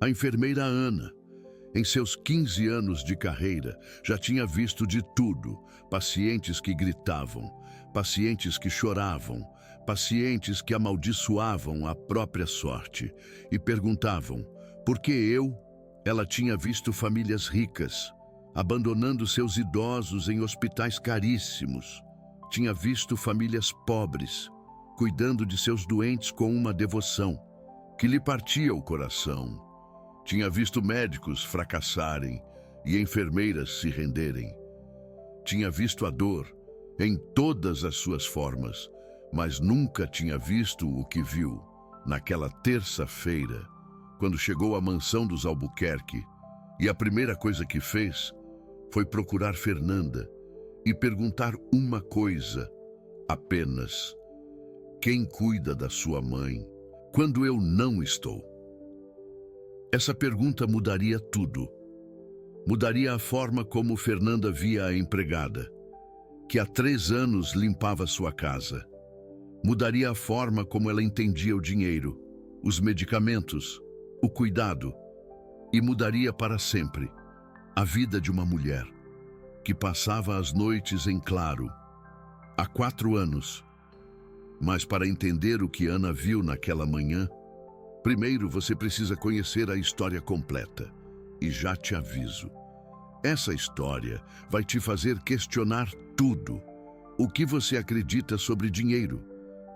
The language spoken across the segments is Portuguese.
A enfermeira Ana, em seus 15 anos de carreira, já tinha visto de tudo: pacientes que gritavam, pacientes que choravam, pacientes que amaldiçoavam a própria sorte e perguntavam por que eu. Ela tinha visto famílias ricas abandonando seus idosos em hospitais caríssimos. Tinha visto famílias pobres cuidando de seus doentes com uma devoção que lhe partia o coração. Tinha visto médicos fracassarem e enfermeiras se renderem. Tinha visto a dor em todas as suas formas, mas nunca tinha visto o que viu naquela terça-feira, quando chegou à mansão dos Albuquerque, e a primeira coisa que fez foi procurar Fernanda e perguntar uma coisa apenas: quem cuida da sua mãe quando eu não estou? Essa pergunta mudaria tudo. Mudaria a forma como Fernanda via a empregada, que há 3 anos limpava sua casa. Mudaria a forma como ela entendia o dinheiro, os medicamentos, o cuidado. E mudaria para sempre a vida de uma mulher que passava as noites em claro há 4 anos. Mas para entender o que Ana viu naquela manhã, primeiro você precisa conhecer a história completa. E já te aviso, essa história vai te fazer questionar tudo. O que você acredita sobre dinheiro,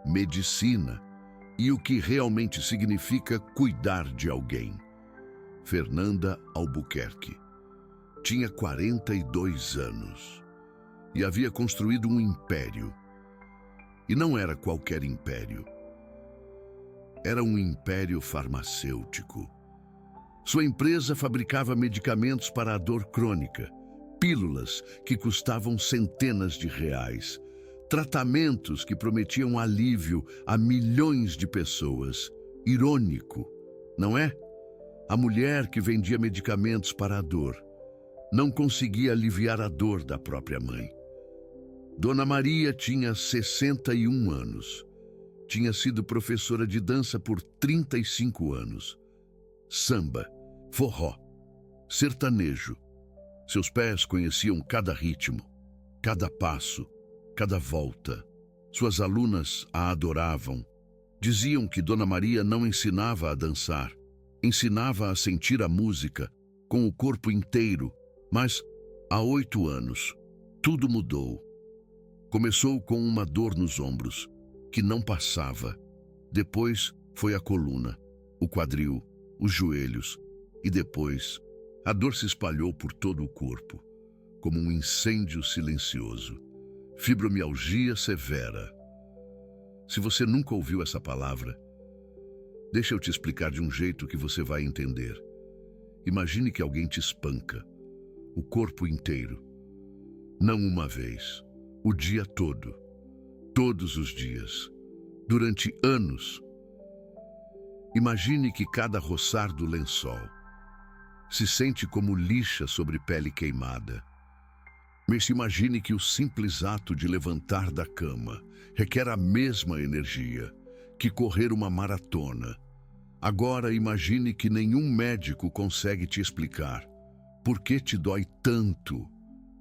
medicina e o que realmente significa cuidar de alguém. Fernanda Albuquerque tinha 42 anos e havia construído um império. E não era qualquer império. Era um império farmacêutico. Sua empresa fabricava medicamentos para a dor crônica, pílulas que custavam centenas de reais, tratamentos que prometiam alívio a milhões de pessoas. Irônico, não é? A mulher que vendia medicamentos para a dor não conseguia aliviar a dor da própria mãe. Dona Maria tinha 61 anos. Tinha sido professora de dança por 35 anos. Samba, forró, sertanejo. Seus pés conheciam cada ritmo, cada passo, cada volta. Suas alunas a adoravam. Diziam que Dona Maria não ensinava a dançar, ensinava a sentir a música com o corpo inteiro. Mas, há 8 anos, tudo mudou. Começou com uma dor nos ombros, que não passava. Depois foi a coluna, o quadril, os joelhos. E depois, a dor se espalhou por todo o corpo, como um incêndio silencioso. Fibromialgia severa. Se você nunca ouviu essa palavra, deixa eu te explicar de um jeito que você vai entender. Imagine que alguém te espanca, o corpo inteiro. Não uma vez, o dia todo, todos os dias, durante anos. Imagine que cada roçar do lençol se sente como lixa sobre pele queimada. Mas imagine que o simples ato de levantar da cama requer a mesma energia que correr uma maratona. Agora imagine que nenhum médico consegue te explicar por que te dói tanto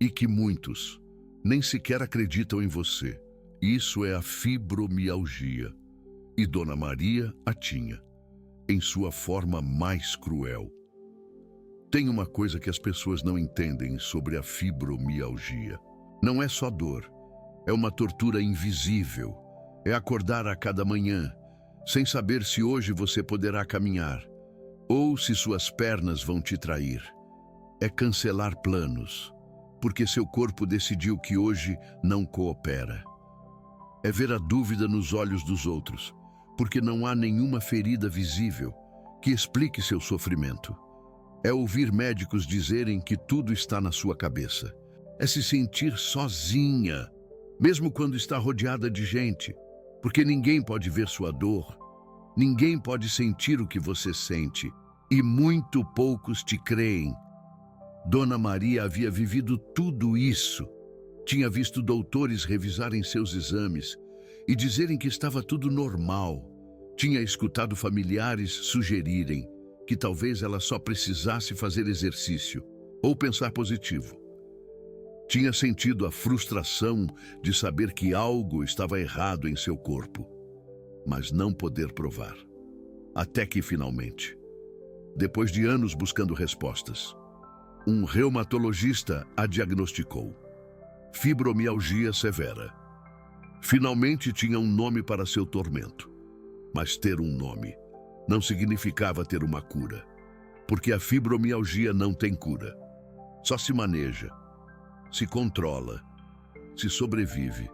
e que muitos nem sequer acreditam em você. Isso é a fibromialgia. E Dona Maria a tinha, em sua forma mais cruel. Tem uma coisa que as pessoas não entendem sobre a fibromialgia. Não é só dor, é uma tortura invisível. É acordar a cada manhã, sem saber se hoje você poderá caminhar, ou se suas pernas vão te trair. É cancelar planos, porque seu corpo decidiu que hoje não coopera. É ver a dúvida nos olhos dos outros, porque não há nenhuma ferida visível que explique seu sofrimento. É ouvir médicos dizerem que tudo está na sua cabeça. É se sentir sozinha, mesmo quando está rodeada de gente, porque ninguém pode ver sua dor, ninguém pode sentir o que você sente, e muito poucos te creem. Dona Maria havia vivido tudo isso. Tinha visto doutores revisarem seus exames e dizerem que estava tudo normal. Tinha escutado familiares sugerirem: que talvez ela só precisasse fazer exercício ou pensar positivo. Tinha sentido a frustração de saber que algo estava errado em seu corpo, mas não poder provar. Até que, finalmente, depois de anos buscando respostas, um reumatologista a diagnosticou: fibromialgia severa. Finalmente tinha um nome para seu tormento. Mas ter um nome não significava ter uma cura, porque a fibromialgia não tem cura. Só se maneja, se controla, se sobrevive.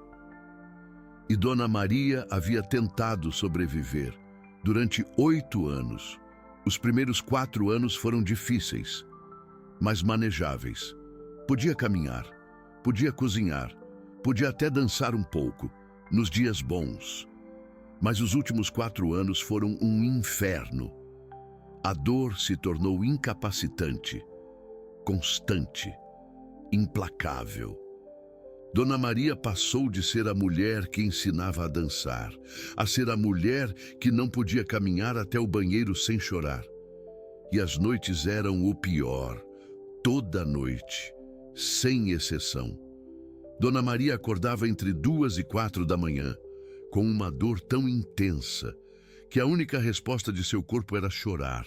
E Dona Maria havia tentado sobreviver durante 8 anos. Os primeiros 4 anos foram difíceis, mas manejáveis. Podia caminhar, podia cozinhar, podia até dançar um pouco, nos dias bons. Mas os últimos 4 anos foram um inferno. A dor se tornou incapacitante, constante, implacável. Dona Maria passou de ser a mulher que ensinava a dançar, a ser a mulher que não podia caminhar até o banheiro sem chorar. E as noites eram o pior, toda noite, sem exceção. Dona Maria acordava entre 2 e 4 da manhã, com uma dor tão intensa que a única resposta de seu corpo era chorar.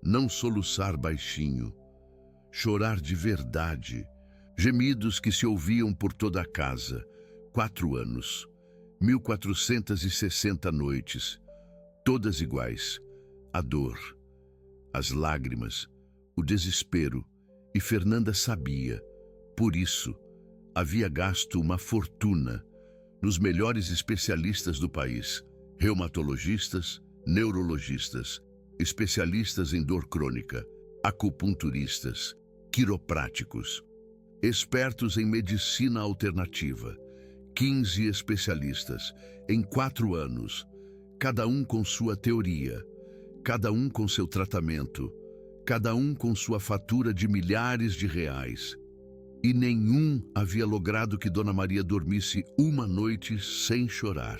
Não soluçar baixinho, chorar de verdade. Gemidos que se ouviam por toda a casa. 4 anos, 1460 noites, todas iguais. A dor, as lágrimas, o desespero. E Fernanda sabia, por isso, havia gasto uma fortuna nos melhores especialistas do país, reumatologistas, neurologistas, especialistas em dor crônica, acupunturistas, quiropráticos, expertos em medicina alternativa, 15 especialistas em 4 anos, cada um com sua teoria, cada um com seu tratamento, cada um com sua fatura de milhares de reais. E nenhum havia logrado que Dona Maria dormisse uma noite sem chorar.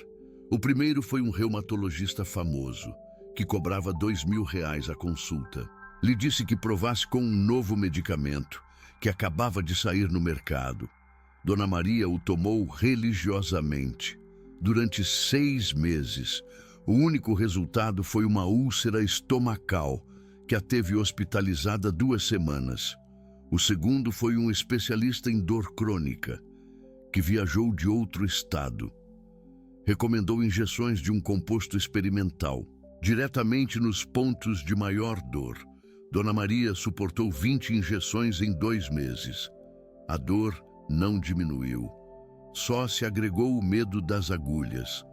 O primeiro foi um reumatologista famoso, que cobrava R$ 2.000 a consulta. Lhe disse que provasse com um novo medicamento, que acabava de sair no mercado. Dona Maria o tomou religiosamente. Durante 6 meses, o único resultado foi uma úlcera estomacal, que a teve hospitalizada 2 semanas. O segundo foi um especialista em dor crônica, que viajou de outro estado. Recomendou injeções de um composto experimental, diretamente nos pontos de maior dor. Dona Maria suportou 20 injeções em 2 meses. A dor não diminuiu. Só se agregou o medo das agulhas.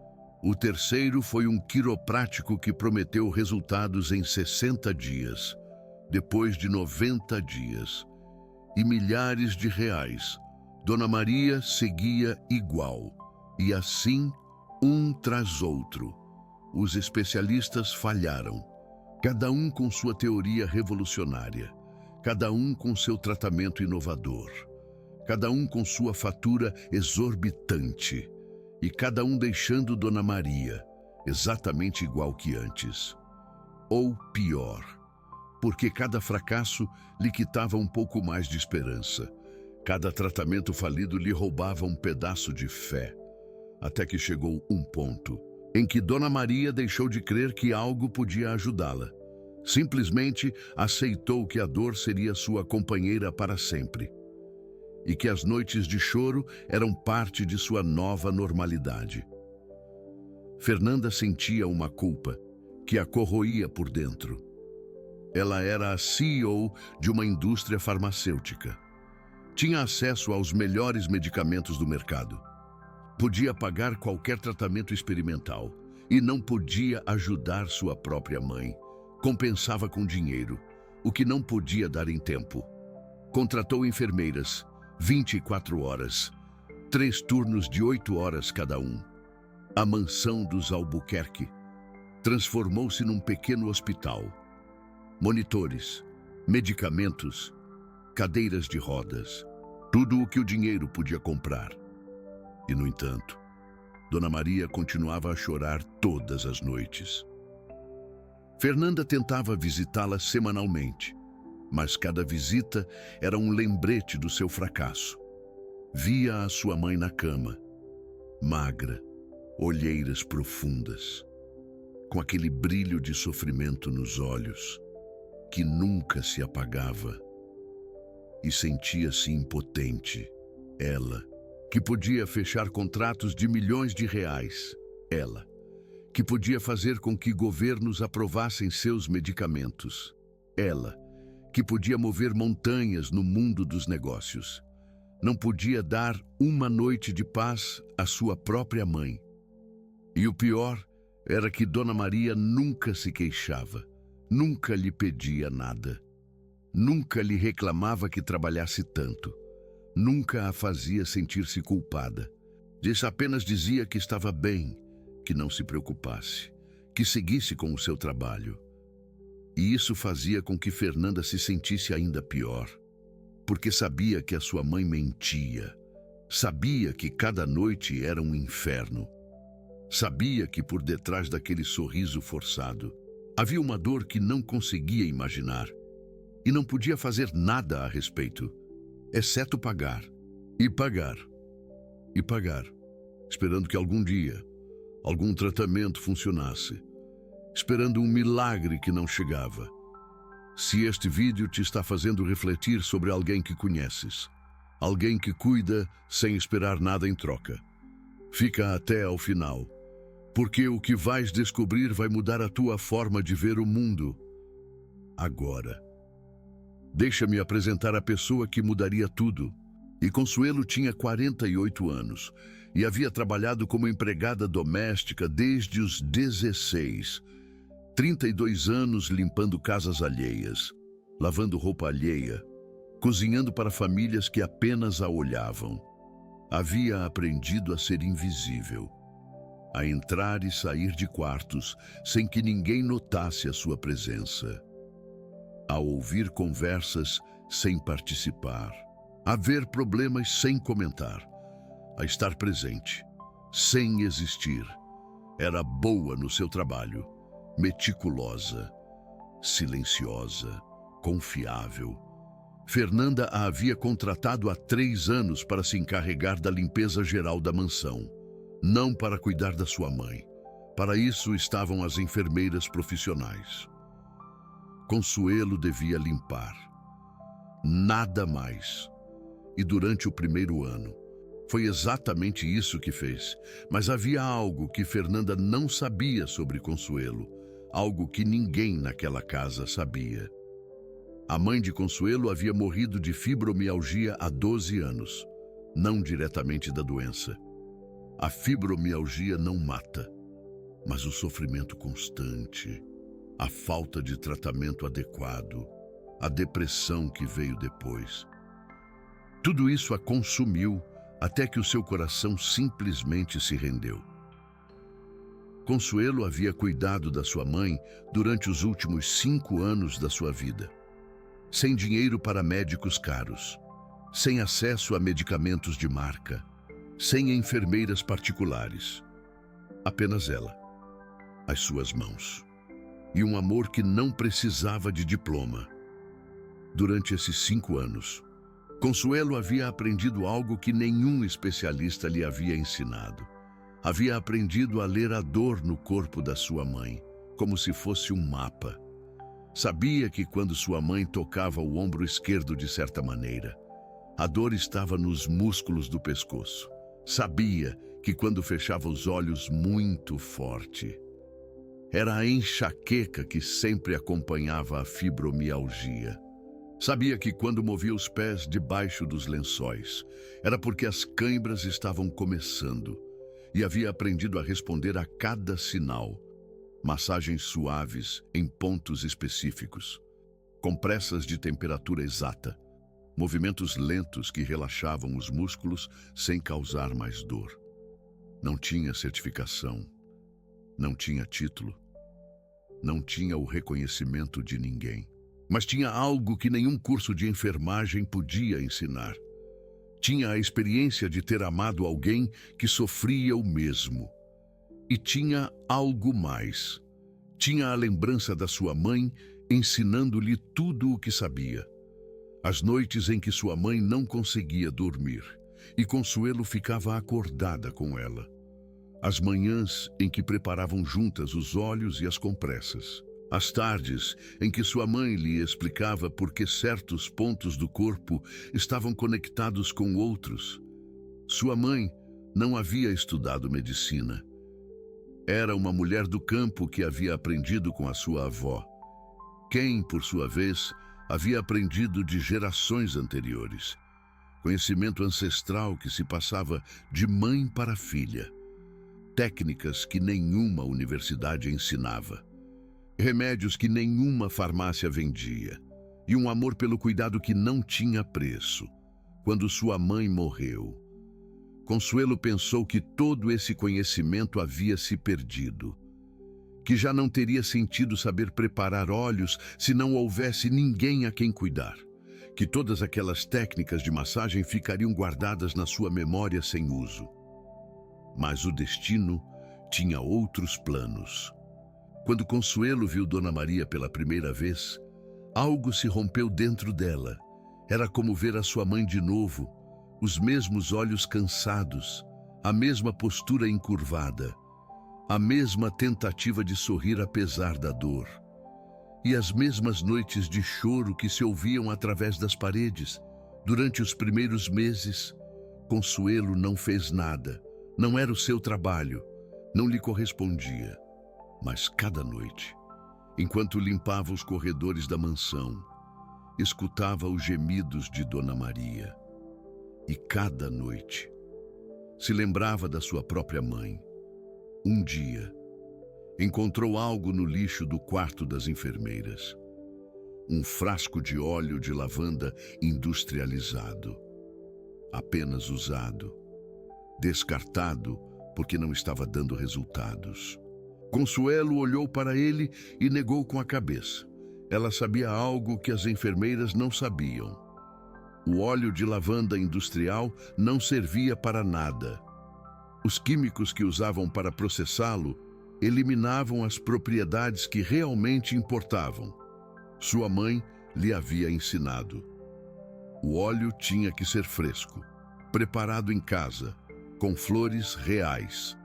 O terceiro foi um quiroprático que prometeu resultados em 60 dias, depois de 90 dias. E milhares de reais. Dona Maria seguia igual. E assim, um tras outro. Os especialistas falharam. Cada um com sua teoria revolucionária. Cada um com seu tratamento inovador. Cada um com sua fatura exorbitante. E cada um deixando Dona Maria exatamente igual que antes. Ou pior. Porque cada fracasso lhe quitava um pouco mais de esperança. Cada tratamento falido lhe roubava um pedaço de fé. Até que chegou um ponto em que Dona Maria deixou de crer que algo podia ajudá-la. Simplesmente aceitou que a dor seria sua companheira para sempre. E que as noites de choro eram parte de sua nova normalidade. Fernanda sentia uma culpa que a corroía por dentro. Ela era a CEO de uma indústria farmacêutica. Tinha acesso aos melhores medicamentos do mercado. Podia pagar qualquer tratamento experimental e não podia ajudar sua própria mãe. Compensava com dinheiro, o que não podia dar em tempo. Contratou enfermeiras, 24 horas, 3 turnos de 8 horas cada um. A mansão dos Albuquerque transformou-se num pequeno hospital. Monitores, medicamentos, cadeiras de rodas, tudo o que o dinheiro podia comprar. E, no entanto, Dona Maria continuava a chorar todas as noites. Fernanda tentava visitá-la semanalmente, mas cada visita era um lembrete do seu fracasso. Via a sua mãe na cama, magra, olheiras profundas, com aquele brilho de sofrimento nos olhos, que nunca se apagava, e sentia-se impotente. Ela, que podia fechar contratos de milhões de reais. Ela, que podia fazer com que governos aprovassem seus medicamentos. Ela, que podia mover montanhas no mundo dos negócios. Não podia dar uma noite de paz à sua própria mãe. E o pior era que Dona Maria nunca se queixava, nunca lhe pedia nada. Nunca lhe reclamava que trabalhasse tanto. Nunca a fazia sentir-se culpada. Apenas dizia que estava bem, que não se preocupasse, que seguisse com o seu trabalho. E isso fazia com que Fernanda se sentisse ainda pior, porque sabia que a sua mãe mentia, sabia que cada noite era um inferno, sabia que por detrás daquele sorriso forçado havia uma dor que não conseguia imaginar e não podia fazer nada a respeito, exceto pagar, e pagar, e pagar, esperando que algum dia algum tratamento funcionasse, esperando um milagre que não chegava. Se este vídeo te está fazendo refletir sobre alguém que conheces, alguém que cuida sem esperar nada em troca, fica até ao final, porque o que vais descobrir vai mudar a tua forma de ver o mundo. Agora, deixa-me apresentar a pessoa que mudaria tudo. E Consuelo tinha 48 anos e havia trabalhado como empregada doméstica desde os 16. 32 anos limpando casas alheias, lavando roupa alheia, cozinhando para famílias que apenas a olhavam. Havia aprendido a ser invisível, a entrar e sair de quartos sem que ninguém notasse a sua presença, a ouvir conversas sem participar, a ver problemas sem comentar, a estar presente, sem existir. Era boa no seu trabalho, meticulosa, silenciosa, confiável. Fernanda a havia contratado há 3 anos para se encarregar da limpeza geral da mansão, não para cuidar da sua mãe. Para isso estavam as enfermeiras profissionais. Consuelo devia limpar. Nada mais. E durante o primeiro ano, foi exatamente isso que fez. Mas havia algo que Fernanda não sabia sobre Consuelo, algo que ninguém naquela casa sabia. A mãe de Consuelo havia morrido de fibromialgia há 12 anos, não diretamente da doença. A fibromialgia não mata, mas o sofrimento constante, a falta de tratamento adequado, a depressão que veio depois. Tudo isso a consumiu até que o seu coração simplesmente se rendeu. Consuelo havia cuidado da sua mãe durante os últimos 5 anos da sua vida. Sem dinheiro para médicos caros, sem acesso a medicamentos de marca, sem enfermeiras particulares. Apenas ela, as suas mãos, e um amor que não precisava de diploma. Durante esses 5 anos, Consuelo havia aprendido algo que nenhum especialista lhe havia ensinado. Havia aprendido a ler a dor no corpo da sua mãe, como se fosse um mapa. Sabia que quando sua mãe tocava o ombro esquerdo de certa maneira, a dor estava nos músculos do pescoço. Sabia que quando fechava os olhos muito forte, era a enxaqueca que sempre acompanhava a fibromialgia. Sabia que quando movia os pés debaixo dos lençóis, era porque as cãibras estavam começando, e havia aprendido a responder a cada sinal. Massagens suaves em pontos específicos, compressas de temperatura exata, movimentos lentos que relaxavam os músculos sem causar mais dor. Não tinha certificação, não tinha título, não tinha o reconhecimento de ninguém. Mas tinha algo que nenhum curso de enfermagem podia ensinar. Tinha a experiência de ter amado alguém que sofria o mesmo. E tinha algo mais. Tinha a lembrança da sua mãe ensinando-lhe tudo o que sabia. As noites em que sua mãe não conseguia dormir e Consuelo ficava acordada com ela. As manhãs em que preparavam juntas os óleos e as compressas. As tardes em que sua mãe lhe explicava por que certos pontos do corpo estavam conectados com outros. Sua mãe não havia estudado medicina. Era uma mulher do campo que havia aprendido com a sua avó, quem, por sua vez, havia aprendido de gerações anteriores. Conhecimento ancestral que se passava de mãe para filha. Técnicas que nenhuma universidade ensinava. Remédios que nenhuma farmácia vendia. E um amor pelo cuidado que não tinha preço. Quando sua mãe morreu, Consuelo pensou que todo esse conhecimento havia se perdido. Que já não teria sentido saber preparar óleos se não houvesse ninguém a quem cuidar. Que todas aquelas técnicas de massagem ficariam guardadas na sua memória sem uso. Mas o destino tinha outros planos. Quando Consuelo viu Dona Maria pela primeira vez, algo se rompeu dentro dela. Era como ver a sua mãe de novo, os mesmos olhos cansados, a mesma postura encurvada, a mesma tentativa de sorrir apesar da dor, e as mesmas noites de choro que se ouviam através das paredes. Durante os primeiros meses, Consuelo não fez nada, não era o seu trabalho, não lhe correspondia. Mas cada noite, enquanto limpava os corredores da mansão, escutava os gemidos de Dona Maria. E cada noite, se lembrava da sua própria mãe. Um dia, encontrou algo no lixo do quarto das enfermeiras. Um frasco de óleo de lavanda industrializado. Apenas usado. Descartado porque não estava dando resultados. Consuelo olhou para ele e negou com a cabeça. Ela sabia algo que as enfermeiras não sabiam. O óleo de lavanda industrial não servia para nada. Os químicos que usavam para processá-lo eliminavam as propriedades que realmente importavam. Sua mãe lhe havia ensinado. O óleo tinha que ser fresco, preparado em casa, com flores reais.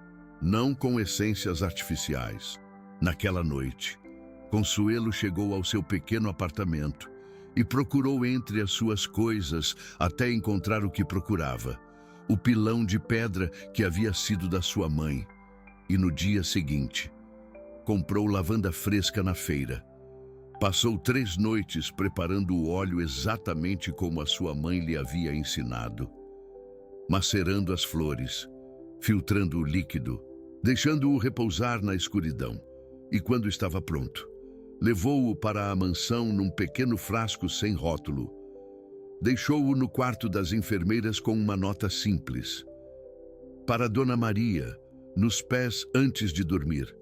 Não com essências artificiais. Naquela noite, Consuelo chegou ao seu pequeno apartamento e procurou entre as suas coisas até encontrar o que procurava, o pilão de pedra que havia sido da sua mãe. E no dia seguinte, comprou lavanda fresca na feira. Passou 3 noites preparando o óleo exatamente como a sua mãe lhe havia ensinado. Macerando as flores, filtrando o líquido, deixando-o repousar na escuridão. E quando estava pronto, levou-o para a mansão num pequeno frasco sem rótulo. Deixou-o no quarto das enfermeiras com uma nota simples. Para Dona Maria, nos pés antes de dormir.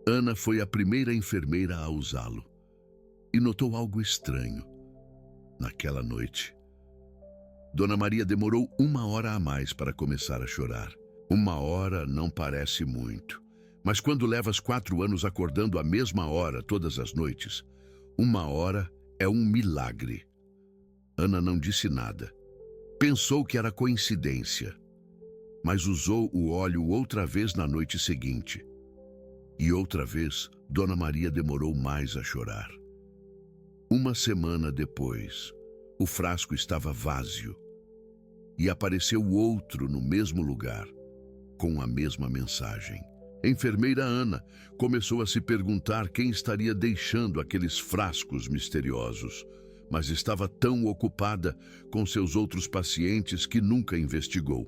Ana foi a primeira enfermeira a usá-lo. E notou algo estranho. Naquela noite, Dona Maria demorou 1 hora a mais para começar a chorar. 1 hora não parece muito, mas quando levas 4 anos acordando à mesma hora todas as noites, 1 hora é um milagre. Ana não disse nada. Pensou que era coincidência, mas usou o óleo outra vez na noite seguinte. E outra vez, Dona Maria demorou mais a chorar. 1 semana depois, o frasco estava vazio. E apareceu outro no mesmo lugar, com a mesma mensagem. A enfermeira Ana começou a se perguntar quem estaria deixando aqueles frascos misteriosos, mas estava tão ocupada com seus outros pacientes que nunca investigou.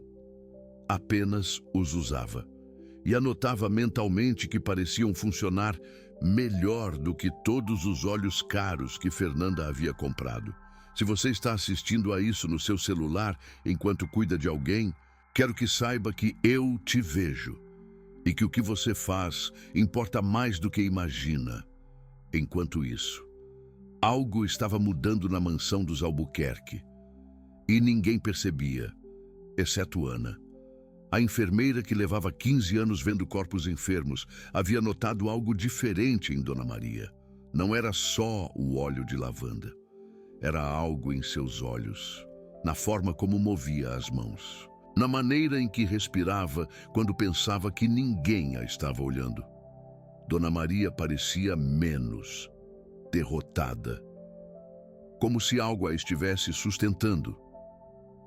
Apenas os usava e anotava mentalmente que pareciam funcionar melhor do que todos os óleos caros que Fernanda havia comprado. Se você está assistindo a isso no seu celular enquanto cuida de alguém, quero que saiba que eu te vejo e que o que você faz importa mais do que imagina. Enquanto isso, algo estava mudando na mansão dos Albuquerque e ninguém percebia, exceto Ana. A enfermeira, que levava 15 anos vendo corpos enfermos, havia notado algo diferente em Dona Maria. Não era só o óleo de lavanda. Era algo em seus olhos, na forma como movia as mãos, na maneira em que respirava quando pensava que ninguém a estava olhando. Dona Maria parecia menos, derrotada, como se algo a estivesse sustentando,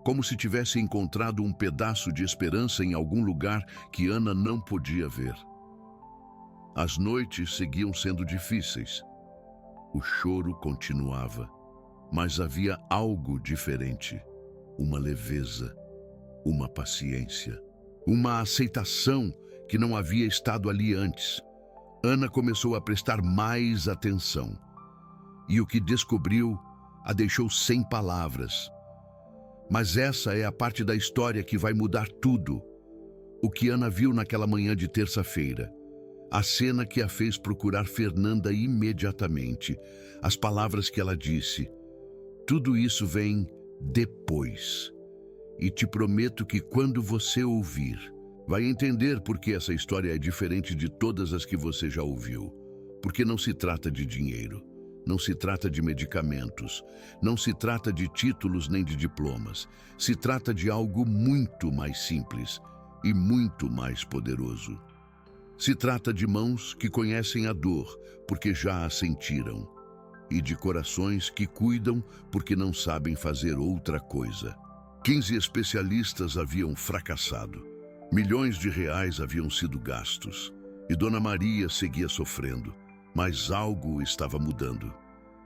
como se tivesse encontrado um pedaço de esperança em algum lugar que Ana não podia ver. As noites seguiam sendo difíceis. O choro continuava, mas havia algo diferente, uma leveza, uma paciência, uma aceitação que não havia estado ali antes. Ana começou a prestar mais atenção, e o que descobriu a deixou sem palavras. Mas essa é a parte da história que vai mudar tudo. O que Ana viu naquela manhã de terça-feira, a cena que a fez procurar Fernanda imediatamente, as palavras que ela disse, tudo isso vem depois. E te prometo que quando você ouvir, vai entender por que essa história é diferente de todas as que você já ouviu. Porque não se trata de dinheiro, não se trata de medicamentos, não se trata de títulos nem de diplomas. Se trata de algo muito mais simples e muito mais poderoso. Se trata de mãos que conhecem a dor porque já a sentiram, e de corações que cuidam porque não sabem fazer outra coisa. 15 especialistas haviam fracassado. Milhões de reais haviam sido gastos. E Dona Maria seguia sofrendo. Mas algo estava mudando.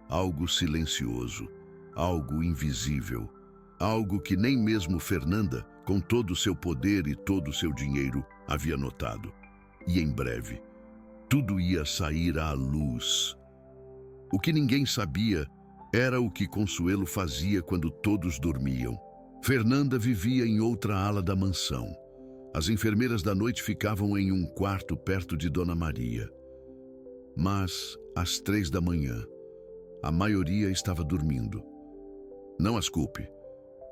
Algo silencioso. Algo invisível. Algo que nem mesmo Fernanda, com todo o seu poder e todo o seu dinheiro, havia notado. E em breve, tudo ia sair à luz. O que ninguém sabia era o que Consuelo fazia quando todos dormiam. Fernanda vivia em outra ala da mansão. As enfermeiras da noite ficavam em um quarto perto de Dona Maria. Mas, às 3 da manhã, a maioria estava dormindo. Não as culpe.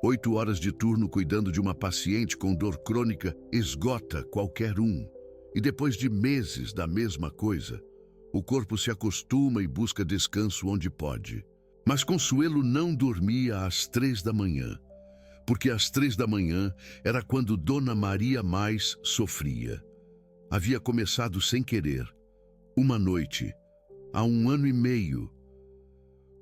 8 horas de turno cuidando de uma paciente com dor crônica esgota qualquer um. E depois de meses da mesma coisa, o corpo se acostuma e busca descanso onde pode. Mas Consuelo não dormia às 3 da manhã, porque às 3 da manhã era quando Dona Maria mais sofria. Havia começado sem querer, uma noite, há 1 ano e meio.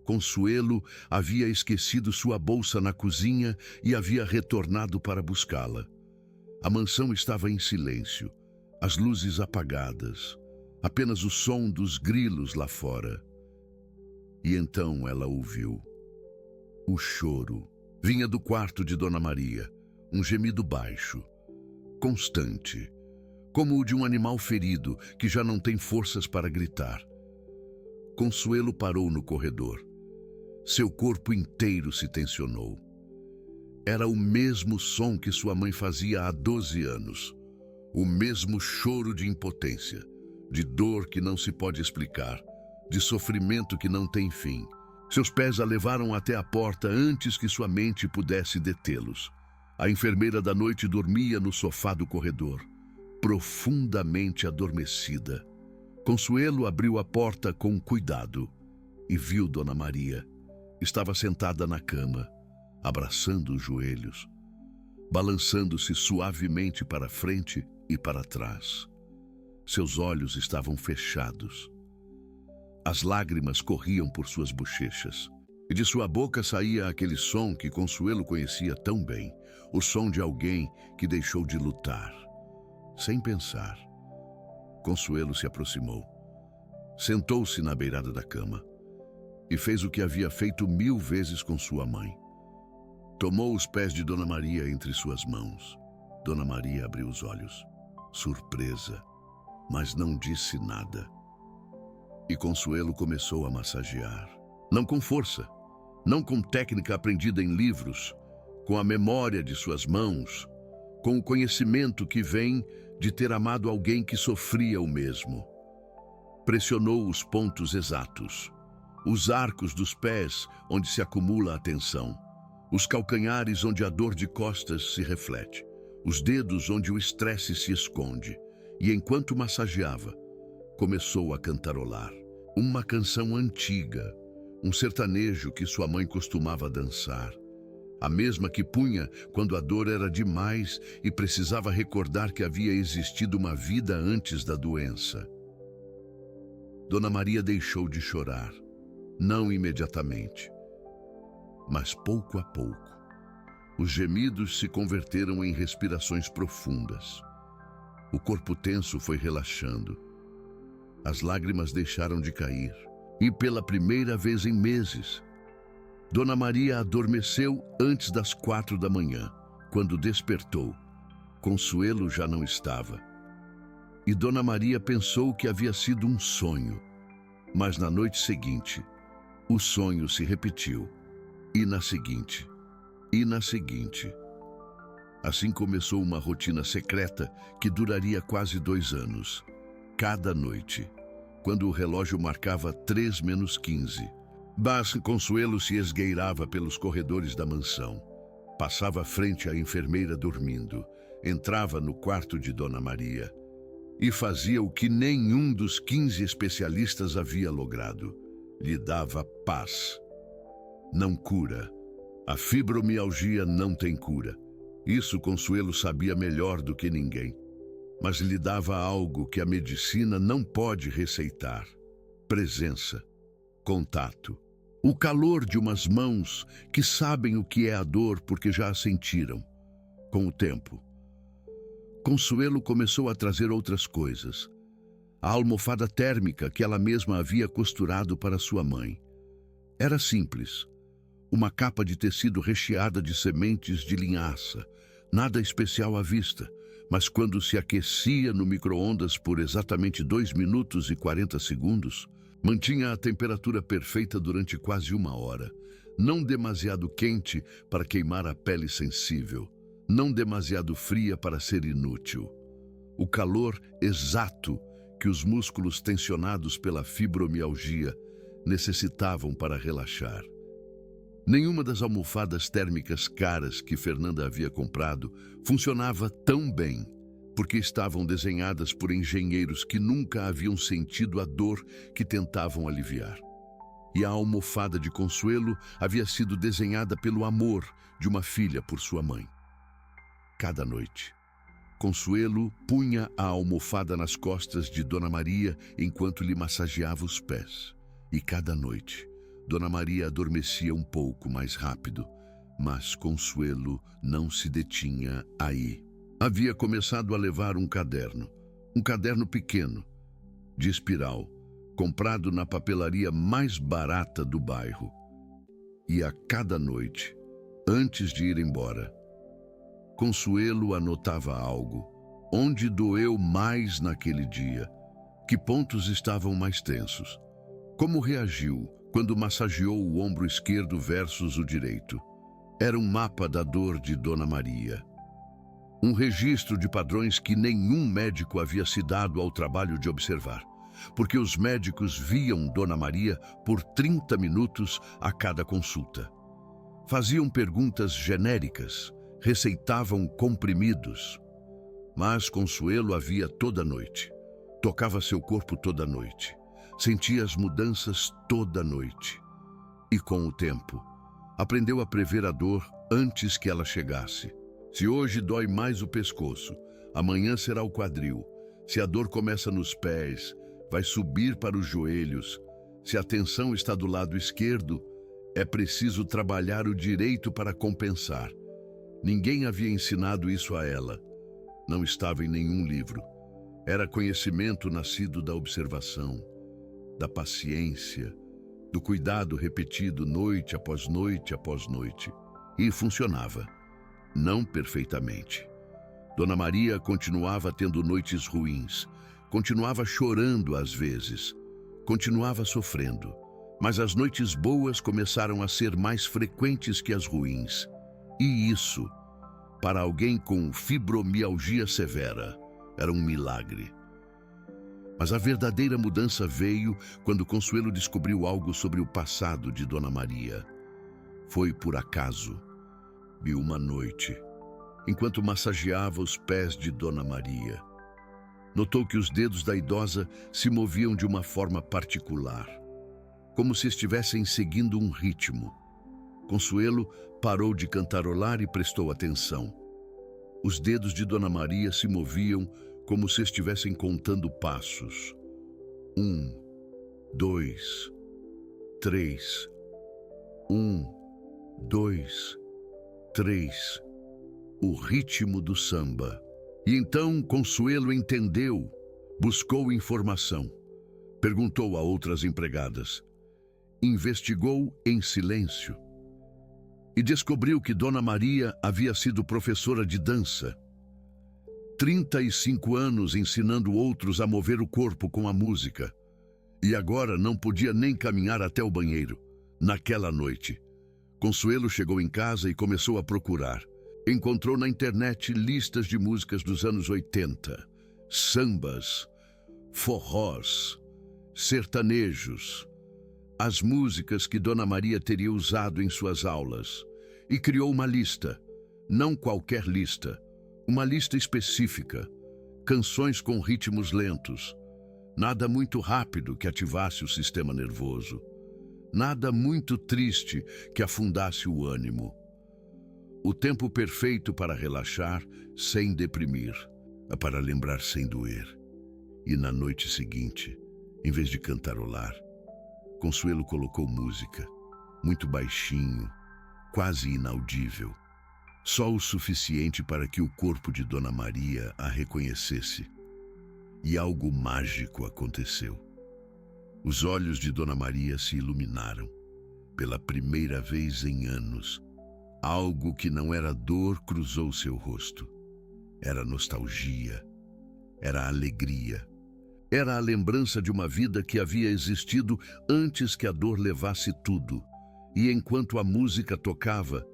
Consuelo havia esquecido sua bolsa na cozinha e havia retornado para buscá-la. A mansão estava em silêncio, as luzes apagadas, apenas o som dos grilos lá fora. E então ela ouviu. O choro vinha do quarto de Dona Maria, um gemido baixo, constante, como o de um animal ferido que já não tem forças para gritar. Consuelo parou no corredor. Seu corpo inteiro se tensionou. Era o mesmo som que sua mãe fazia há 12 anos. O mesmo choro de impotência, de dor que não se pode explicar, de sofrimento que não tem fim. Seus pés a levaram até a porta antes que sua mente pudesse detê-los. A enfermeira da noite dormia no sofá do corredor, profundamente adormecida. Consuelo abriu a porta com cuidado e viu Dona Maria. Estava sentada na cama, abraçando os joelhos, balançando-se suavemente para frente e para trás. Seus olhos estavam fechados. As lágrimas corriam por suas bochechas, e de sua boca saía aquele som que Consuelo conhecia tão bem, o som de alguém que deixou de lutar. Sem pensar, Consuelo se aproximou, sentou-se na beirada da cama e fez o que havia feito 1000 vezes com sua mãe. Tomou os pés de Dona Maria entre suas mãos. Dona Maria abriu os olhos, surpresa, mas não disse nada. E Consuelo começou a massagear. Não com força, não com técnica aprendida em livros, com a memória de suas mãos, com o conhecimento que vem de ter amado alguém que sofria o mesmo. Pressionou os pontos exatos, os arcos dos pés onde se acumula a tensão, os calcanhares onde a dor de costas se reflete, os dedos onde o estresse se esconde, e enquanto massageava, começou a cantarolar uma canção antiga, um sertanejo que sua mãe costumava dançar, a mesma que punha quando a dor era demais e precisava recordar que havia existido uma vida antes da doença. Dona Maria deixou de chorar, não imediatamente, mas pouco a pouco. Os gemidos se converteram em respirações profundas. O corpo tenso foi relaxando. As lágrimas deixaram de cair. E pela primeira vez em meses, Dona Maria adormeceu antes das 4 da manhã. Quando despertou, Consuelo já não estava. E Dona Maria pensou que havia sido um sonho. Mas na noite seguinte, o sonho se repetiu. E na seguinte. Assim começou uma rotina secreta que duraria quase 2 anos. Cada noite, quando o relógio marcava 3:15, Consuelo se esgueirava pelos corredores da mansão. Passava frente à enfermeira dormindo, entrava no quarto de Dona Maria e fazia o que nenhum dos 15 especialistas havia logrado. Lhe dava paz. Não cura. A fibromialgia não tem cura. Isso Consuelo sabia melhor do que ninguém. Mas lhe dava algo que a medicina não pode receitar: presença, contato, o calor de umas mãos que sabem o que é a dor porque já a sentiram. Com o tempo, Consuelo começou a trazer outras coisas. A almofada térmica que ela mesma havia costurado para sua mãe. Era simples. Uma capa de tecido recheada de sementes de linhaça. Nada especial à vista, mas quando se aquecia no micro-ondas por exatamente 2 minutos e 40 segundos, mantinha a temperatura perfeita durante quase 1 hora. Não demasiado quente para queimar a pele sensível, não demasiado fria para ser inútil. O calor exato que os músculos tensionados pela fibromialgia necessitavam para relaxar. Nenhuma das almofadas térmicas caras que Fernanda havia comprado funcionava tão bem, porque estavam desenhadas por engenheiros que nunca haviam sentido a dor que tentavam aliviar. E a almofada de Consuelo havia sido desenhada pelo amor de uma filha por sua mãe. Cada noite, Consuelo punha a almofada nas costas de Dona Maria enquanto lhe massageava os pés. E cada noite, Dona Maria adormecia um pouco mais rápido, mas Consuelo não se detinha aí. Havia começado a levar um caderno pequeno, de espiral, comprado na papelaria mais barata do bairro. E a cada noite, antes de ir embora, Consuelo anotava algo. Onde doeu mais naquele dia? Que pontos estavam mais tensos? Como reagiu quando massageou o ombro esquerdo versus o direito? Era um mapa da dor de Dona Maria. Um registro de padrões que nenhum médico havia se dado ao trabalho de observar, porque os médicos viam Dona Maria por 30 minutos a cada consulta. Faziam perguntas genéricas, receitavam comprimidos. Mas Consuelo a via toda noite, tocava seu corpo toda noite, sentia as mudanças toda noite. E com o tempo, aprendeu a prever a dor antes que ela chegasse. Se hoje dói mais o pescoço, amanhã será o quadril. Se a dor começa nos pés, vai subir para os joelhos. Se a tensão está do lado esquerdo, é preciso trabalhar o direito para compensar. Ninguém havia ensinado isso a ela. Não estava em nenhum livro. Era conhecimento nascido da observação, da paciência, do cuidado repetido noite após noite após noite. E funcionava. Não perfeitamente. Dona Maria continuava tendo noites ruins, continuava chorando às vezes, continuava sofrendo, mas as noites boas começaram a ser mais frequentes que as ruins. E isso, para alguém com fibromialgia severa, era um milagre. Mas a verdadeira mudança veio quando Consuelo descobriu algo sobre o passado de Dona Maria. Foi por acaso. E uma noite, enquanto massageava os pés de Dona Maria. Notou que os dedos da idosa se moviam de uma forma particular, como se estivessem seguindo um ritmo. Consuelo parou de cantarolar e prestou atenção. Os dedos de Dona Maria se moviam como se estivessem contando passos. 1, 2, 3. 1, 2, 3. O ritmo do samba. E então Consuelo entendeu, buscou informação, perguntou a outras empregadas, investigou em silêncio e descobriu que Dona Maria havia sido professora de dança. 35 anos ensinando outros a mover o corpo com a música. E agora não podia nem caminhar até o banheiro. Naquela noite, Consuelo chegou em casa e começou a procurar. Encontrou na internet listas de músicas dos anos 80, sambas, forrós, sertanejos, as músicas que Dona Maria teria usado em suas aulas, e criou uma lista, não qualquer lista, uma lista específica, canções com ritmos lentos, nada muito rápido que ativasse o sistema nervoso, nada muito triste que afundasse o ânimo. O tempo perfeito para relaxar sem deprimir, para lembrar sem doer. E na noite seguinte, em vez de cantarolar, Consuelo colocou música, muito baixinho, quase inaudível, só o suficiente para que o corpo de Dona Maria a reconhecesse. E algo mágico aconteceu. Os olhos de Dona Maria se iluminaram. Pela primeira vez em anos, algo que não era dor cruzou seu rosto. Era nostalgia, era alegria, era a lembrança de uma vida que havia existido antes que a dor levasse tudo. E enquanto a música tocava,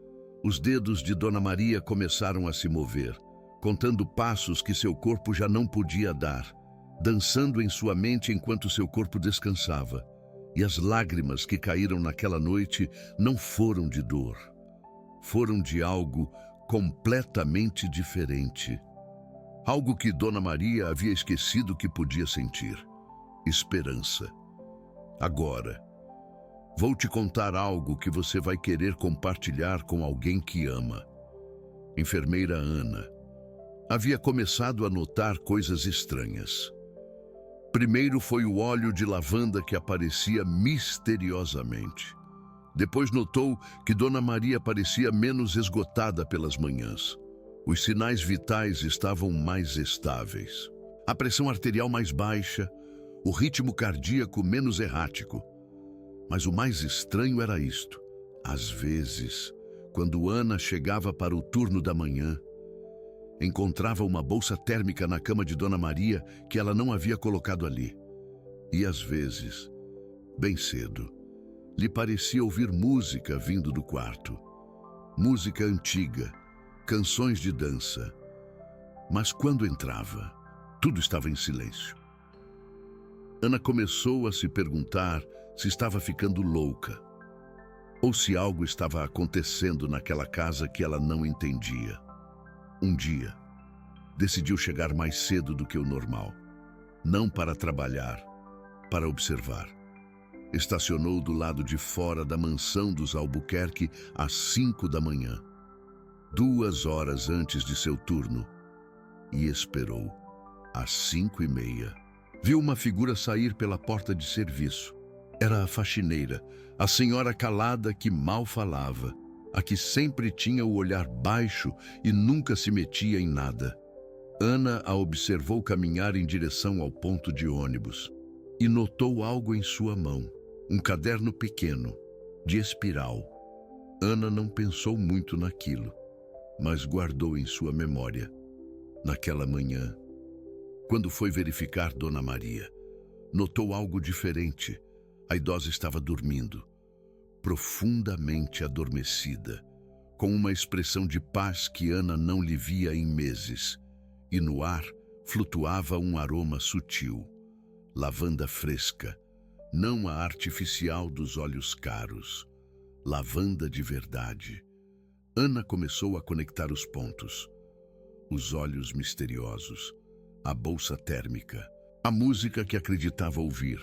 os dedos de Dona Maria começaram a se mover, contando passos que seu corpo já não podia dar, dançando em sua mente enquanto seu corpo descansava. E as lágrimas que caíram naquela noite não foram de dor. Foram de algo completamente diferente. Algo que Dona Maria havia esquecido que podia sentir. Esperança. Agora, vou te contar algo que você vai querer compartilhar com alguém que ama. Enfermeira Ana havia começado a notar coisas estranhas. Primeiro foi o óleo de lavanda que aparecia misteriosamente. Depois notou que Dona Maria parecia menos esgotada pelas manhãs. Os sinais vitais estavam mais estáveis. A pressão arterial mais baixa, o ritmo cardíaco menos errático. Mas o mais estranho era isto. Às vezes, quando Ana chegava para o turno da manhã, encontrava uma bolsa térmica na cama de Dona Maria que ela não havia colocado ali. E às vezes, bem cedo, lhe parecia ouvir música vindo do quarto. Música antiga, canções de dança. Mas quando entrava, tudo estava em silêncio. Ana começou a se perguntar se estava ficando louca, ou se algo estava acontecendo naquela casa que ela não entendia. Um dia, decidiu chegar mais cedo do que o normal, não para trabalhar, para observar. Estacionou do lado de fora da mansão dos Albuquerque às 5 da manhã, 2 horas antes de seu turno, e esperou. Às 5:30, viu uma figura sair pela porta de serviço. Era a faxineira, a senhora calada que mal falava, a que sempre tinha o olhar baixo e nunca se metia em nada. Ana a observou caminhar em direção ao ponto de ônibus e notou algo em sua mão, um caderno pequeno, de espiral. Ana não pensou muito naquilo, mas guardou em sua memória. Naquela manhã, quando foi verificar Dona Maria, notou algo diferente. A idosa estava dormindo, profundamente adormecida, com uma expressão de paz que Ana não lhe via em meses, e no ar flutuava um aroma sutil, lavanda fresca, não a artificial dos olhos caros, lavanda de verdade. Ana começou a conectar os pontos. os olhos misteriosos, a bolsa térmica, a música que acreditava ouvir,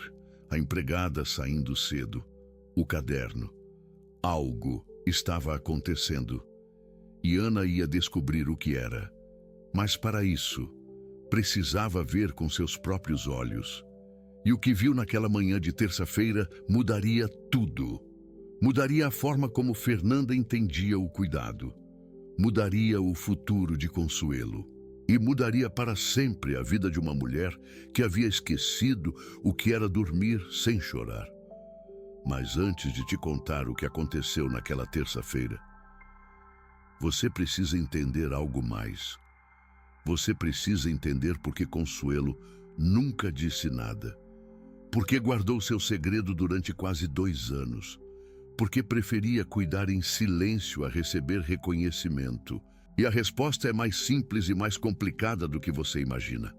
a empregada saindo cedo, o caderno. Algo estava acontecendo e Ana ia descobrir o que era. Mas para isso, precisava ver com seus próprios olhos. E o que viu naquela manhã de terça-feira mudaria tudo. Mudaria a forma como Fernanda entendia o cuidado. Mudaria o futuro de Consuelo. E mudaria para sempre a vida de uma mulher que havia esquecido o que era dormir sem chorar. Mas antes de te contar o que aconteceu naquela terça-feira, você precisa entender algo mais. Você precisa entender por que Consuelo nunca disse nada. Por que guardou seu segredo durante quase 2 anos. Por que preferia cuidar em silêncio a receber reconhecimento. E a resposta é mais simples e mais complicada do que você imagina.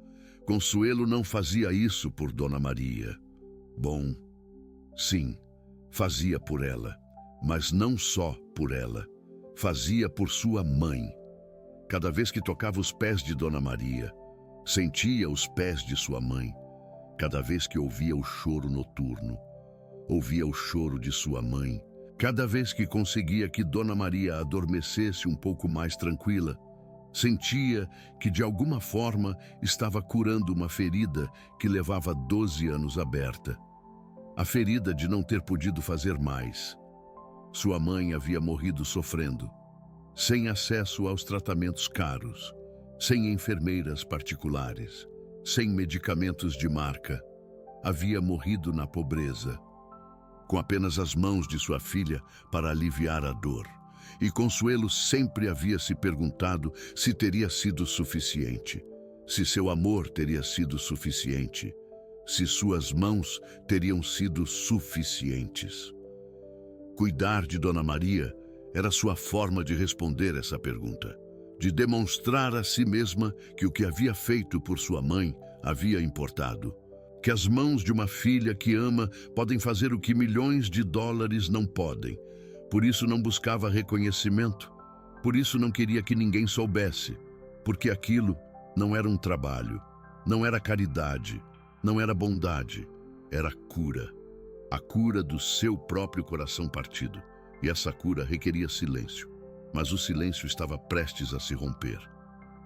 Consuelo não fazia isso por Dona Maria. Bom, sim, fazia por ela, mas não só por ela. Fazia por sua mãe. Cada vez que tocava os pés de Dona Maria, sentia os pés de sua mãe. Cada vez que ouvia o choro noturno, ouvia o choro de sua mãe. Cada vez que conseguia que Dona Maria adormecesse um pouco mais tranquila, sentia que de alguma forma estava curando uma ferida que levava 12 anos aberta. A ferida de não ter podido fazer mais. Sua mãe havia morrido sofrendo, sem acesso aos tratamentos caros, sem enfermeiras particulares, sem medicamentos de marca. Havia morrido na pobreza, com apenas as mãos de sua filha para aliviar a dor. E Consuelo sempre havia se perguntado se teria sido suficiente, se seu amor teria sido suficiente, se suas mãos teriam sido suficientes. Cuidar de Dona Maria era sua forma de responder essa pergunta, de demonstrar a si mesma que o que havia feito por sua mãe havia importado. Que as mãos de uma filha que ama podem fazer o que milhões de dólares não podem. Por isso não buscava reconhecimento. Por isso não queria que ninguém soubesse. Porque aquilo não era um trabalho, não era caridade, não era bondade, era cura. A cura do seu próprio coração partido. E essa cura requeria silêncio. Mas o silêncio estava prestes a se romper.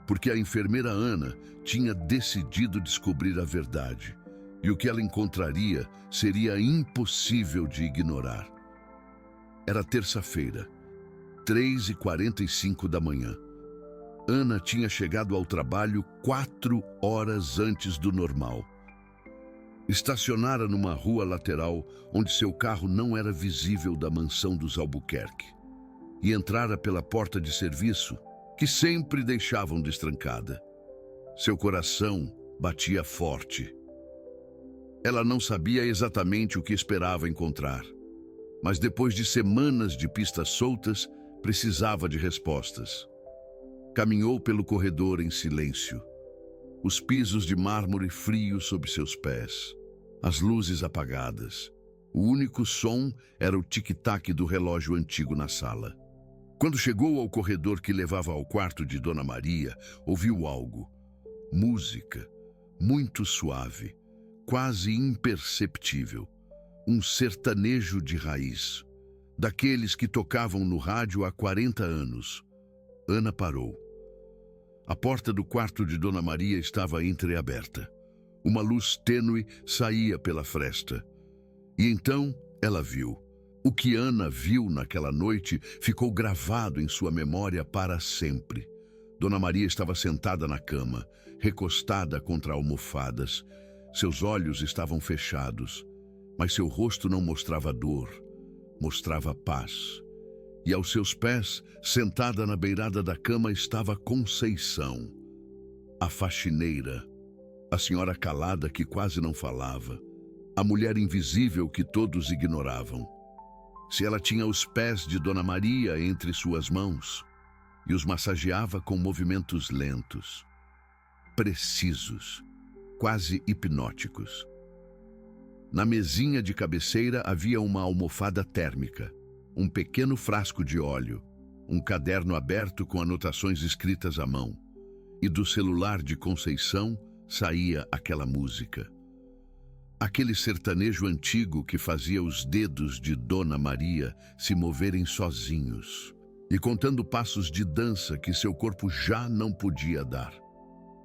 Porque a enfermeira Ana tinha decidido descobrir a verdade. E o que ela encontraria seria impossível de ignorar. Era terça-feira, 3h45 da manhã. Ana tinha chegado ao trabalho 4 horas antes do normal. Estacionara numa rua lateral onde seu carro não era visível da mansão dos Albuquerque. E entrara pela porta de serviço, que sempre deixavam destrancada. Seu coração batia forte. Ela não sabia exatamente o que esperava encontrar, mas depois de semanas de pistas soltas, precisava de respostas. Caminhou pelo corredor em silêncio, os pisos de mármore frio sob seus pés, as luzes apagadas. O único som era o tic-tac do relógio antigo na sala. Quando chegou ao corredor que levava ao quarto de Dona Maria, ouviu algo. Música, muito suave, quase imperceptível, um sertanejo de raiz, daqueles que tocavam no rádio há 40 anos. Ana parou. A porta do quarto de Dona Maria estava entreaberta. Uma luz tênue saía pela fresta. E então ela viu. O que Ana viu naquela noite ficou gravado em sua memória para sempre. Dona Maria estava sentada na cama, recostada contra almofadas. Seus olhos estavam fechados, mas seu rosto não mostrava dor, mostrava paz. E aos seus pés, sentada na beirada da cama, estava Conceição, a faxineira, a senhora calada que quase não falava, a mulher invisível que todos ignoravam. Se ela tinha os pés de Dona Maria entre suas mãos e os massageava com movimentos lentos, precisos, quase hipnóticos. Na mesinha de cabeceira havia uma almofada térmica, um pequeno frasco de óleo, um caderno aberto com anotações escritas à mão. e do celular de Conceição saía aquela música. Aquele sertanejo antigo que fazia os dedos de Dona Maria se moverem sozinhos e contando passos de dança que seu corpo já não podia dar.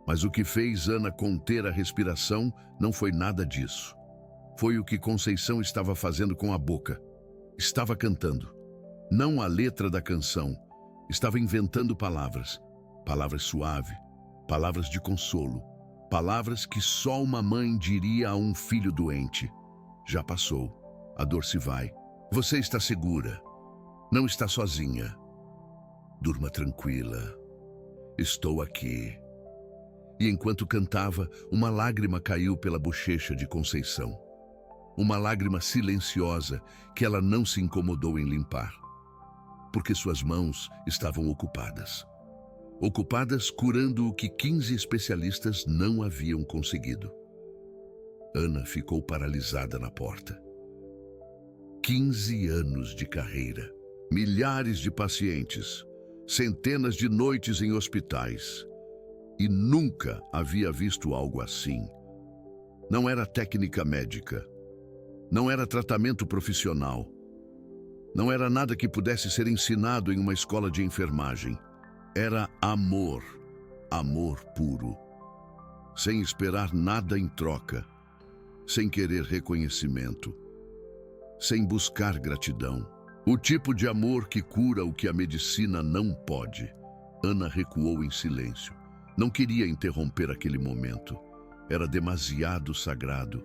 Mas o que fez Ana conter a respiração não foi nada disso. Foi o que Conceição estava fazendo com a boca. Estava cantando. Não a letra da canção. Estava inventando palavras. Palavras suaves, palavras de consolo. Palavras que só uma mãe diria a um filho doente. Já passou. A dor se vai. Você está segura. Não está sozinha. Durma tranquila. Estou aqui. E enquanto cantava, uma lágrima caiu pela bochecha de Conceição. Uma lágrima silenciosa que ela não se incomodou em limpar. Porque suas mãos estavam ocupadas. Ocupadas curando o que 15 especialistas não haviam conseguido. Ana ficou paralisada na porta. 15 anos de carreira, milhares de pacientes, centenas de noites em hospitais. E nunca havia visto algo assim. Não era técnica médica. Não era tratamento profissional. Não era nada que pudesse ser ensinado em uma escola de enfermagem. Era amor, amor puro, sem esperar nada em troca, sem querer reconhecimento, sem buscar gratidão. O tipo de amor que cura o que a medicina não pode. Ana recuou em silêncio. Não queria interromper aquele momento. Era demasiado sagrado,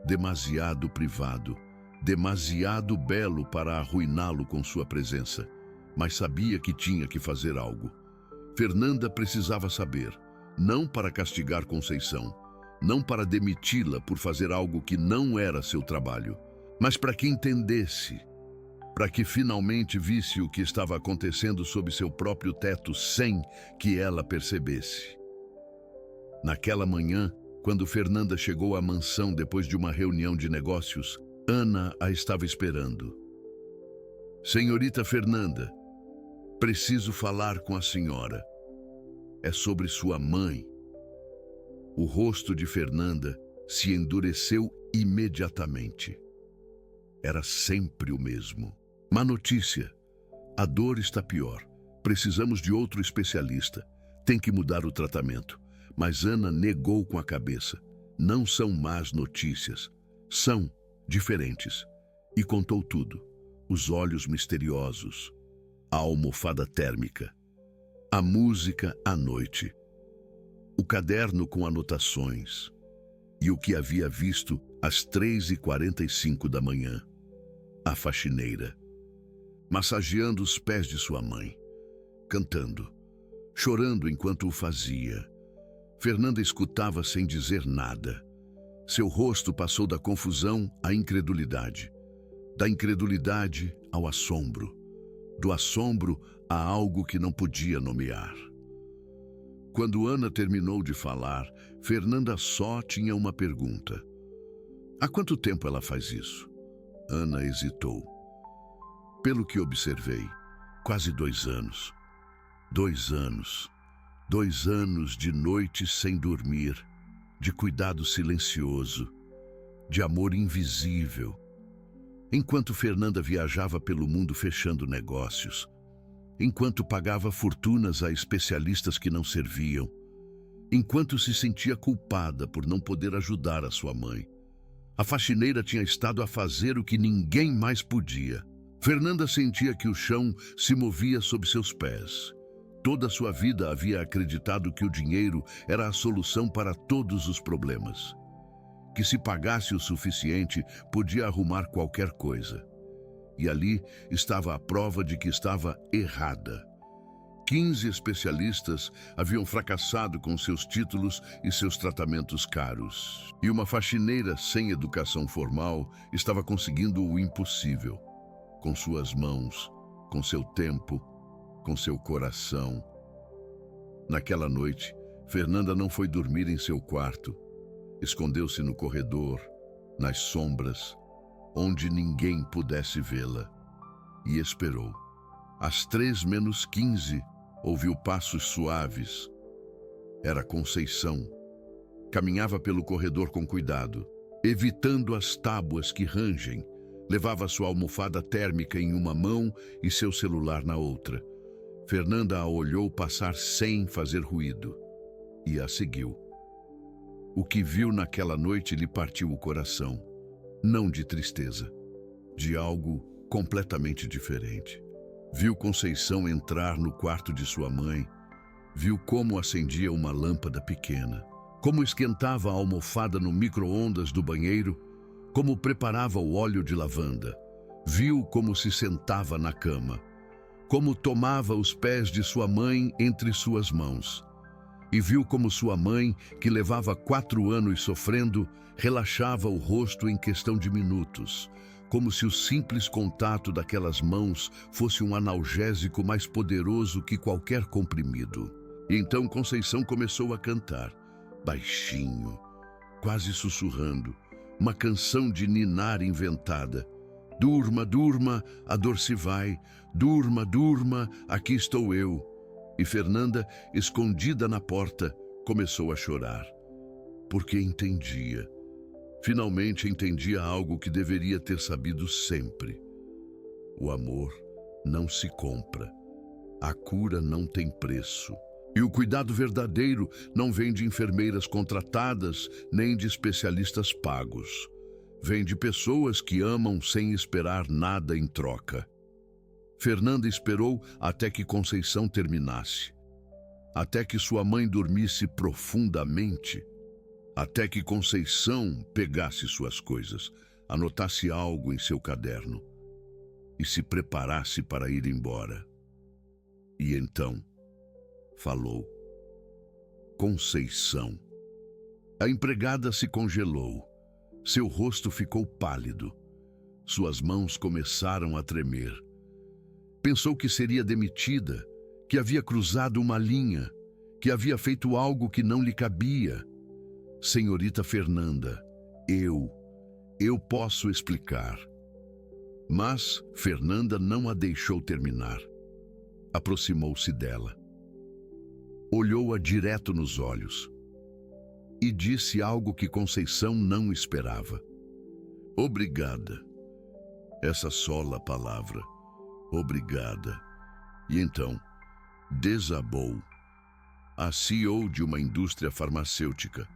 demasiado privado, demasiado belo para arruiná-lo com sua presença. Mas sabia que tinha que fazer algo. Fernanda precisava saber, não para castigar Conceição, não para demiti-la por fazer algo que não era seu trabalho, mas para que entendesse, para que finalmente visse o que estava acontecendo sob seu próprio teto sem que ela percebesse. Naquela manhã, quando Fernanda chegou à mansão depois de uma reunião de negócios, Ana a estava esperando. Senhorita Fernanda, preciso falar com a senhora. É sobre sua mãe. O rosto de Fernanda se endureceu imediatamente. Era sempre o mesmo. Má notícia. A dor está pior. Precisamos de outro especialista. Tem que mudar o tratamento. Mas Ana negou com a cabeça. Não são más notícias. São diferentes. E contou tudo. Os olhos misteriosos. A almofada térmica, a música à noite, o caderno com anotações e o que havia visto às 3h45 da manhã, a faxineira, massageando os pés de sua mãe, cantando, chorando enquanto o fazia. Fernanda escutava sem dizer nada. Seu rosto passou da confusão à incredulidade, da incredulidade ao assombro, do assombro a algo que não podia nomear. Quando Ana terminou de falar, Fernanda só tinha uma pergunta. Há quanto tempo ela faz isso? Ana hesitou. Pelo que observei, quase 2 anos. 2 anos. 2 anos de noites sem dormir, de cuidado silencioso, de amor invisível. Enquanto Fernanda viajava pelo mundo fechando negócios, enquanto pagava fortunas a especialistas que não serviam, enquanto se sentia culpada por não poder ajudar a sua mãe. A faxineira tinha estado a fazer o que ninguém mais podia. Fernanda sentia que o chão se movia sob seus pés. Toda a sua vida havia acreditado que o dinheiro era a solução para todos os problemas. Que se pagasse o suficiente, podia arrumar qualquer coisa. E ali estava a prova de que estava errada. 15 especialistas haviam fracassado com seus títulos e seus tratamentos caros. E uma faxineira sem educação formal estava conseguindo o impossível. Com suas mãos, com seu tempo, com seu coração. Naquela noite, Fernanda não foi dormir em seu quarto. Escondeu-se no corredor, nas sombras, onde ninguém pudesse vê-la, e esperou. Às 3 menos 15, ouviu passos suaves. Era Conceição. Caminhava pelo corredor com cuidado, evitando as tábuas que rangem. Levava sua almofada térmica em uma mão e seu celular na outra. Fernanda a olhou passar sem fazer ruído e a seguiu. O que viu naquela noite lhe partiu o coração, não de tristeza, de algo completamente diferente. Viu Conceição entrar no quarto de sua mãe, viu como acendia uma lâmpada pequena, como esquentava a almofada no micro-ondas do banheiro, como preparava o óleo de lavanda. Viu como se sentava na cama, como tomava os pés de sua mãe entre suas mãos. E viu como sua mãe, que levava 4 anos sofrendo, relaxava o rosto em questão de minutos, como se o simples contato daquelas mãos fosse um analgésico mais poderoso que qualquer comprimido. E então Conceição começou a cantar, baixinho, quase sussurrando, uma canção de ninar inventada. Durma, durma, a dor se vai, durma, durma, aqui estou eu. E Fernanda, escondida na porta, começou a chorar, porque entendia. Finalmente entendia algo que deveria ter sabido sempre. O amor não se compra. A cura não tem preço. E o cuidado verdadeiro não vem de enfermeiras contratadas, nem de especialistas pagos. Vem de pessoas que amam sem esperar nada em troca. Fernanda esperou até que Conceição terminasse. Até que sua mãe dormisse profundamente. Até que Conceição pegasse suas coisas, anotasse algo em seu caderno e se preparasse para ir embora. E então falou. Conceição. A empregada se congelou. Seu rosto ficou pálido. Suas mãos começaram a tremer. Pensou que seria demitida, que havia cruzado uma linha, que havia feito algo que não lhe cabia. Senhorita Fernanda, eu posso explicar. Mas Fernanda não a deixou terminar. Aproximou-se dela. Olhou-a direto nos olhos e disse algo que Conceição não esperava. Obrigada. Essa sola palavra. Obrigada. E então, desabou. A CEO de uma indústria farmacêutica,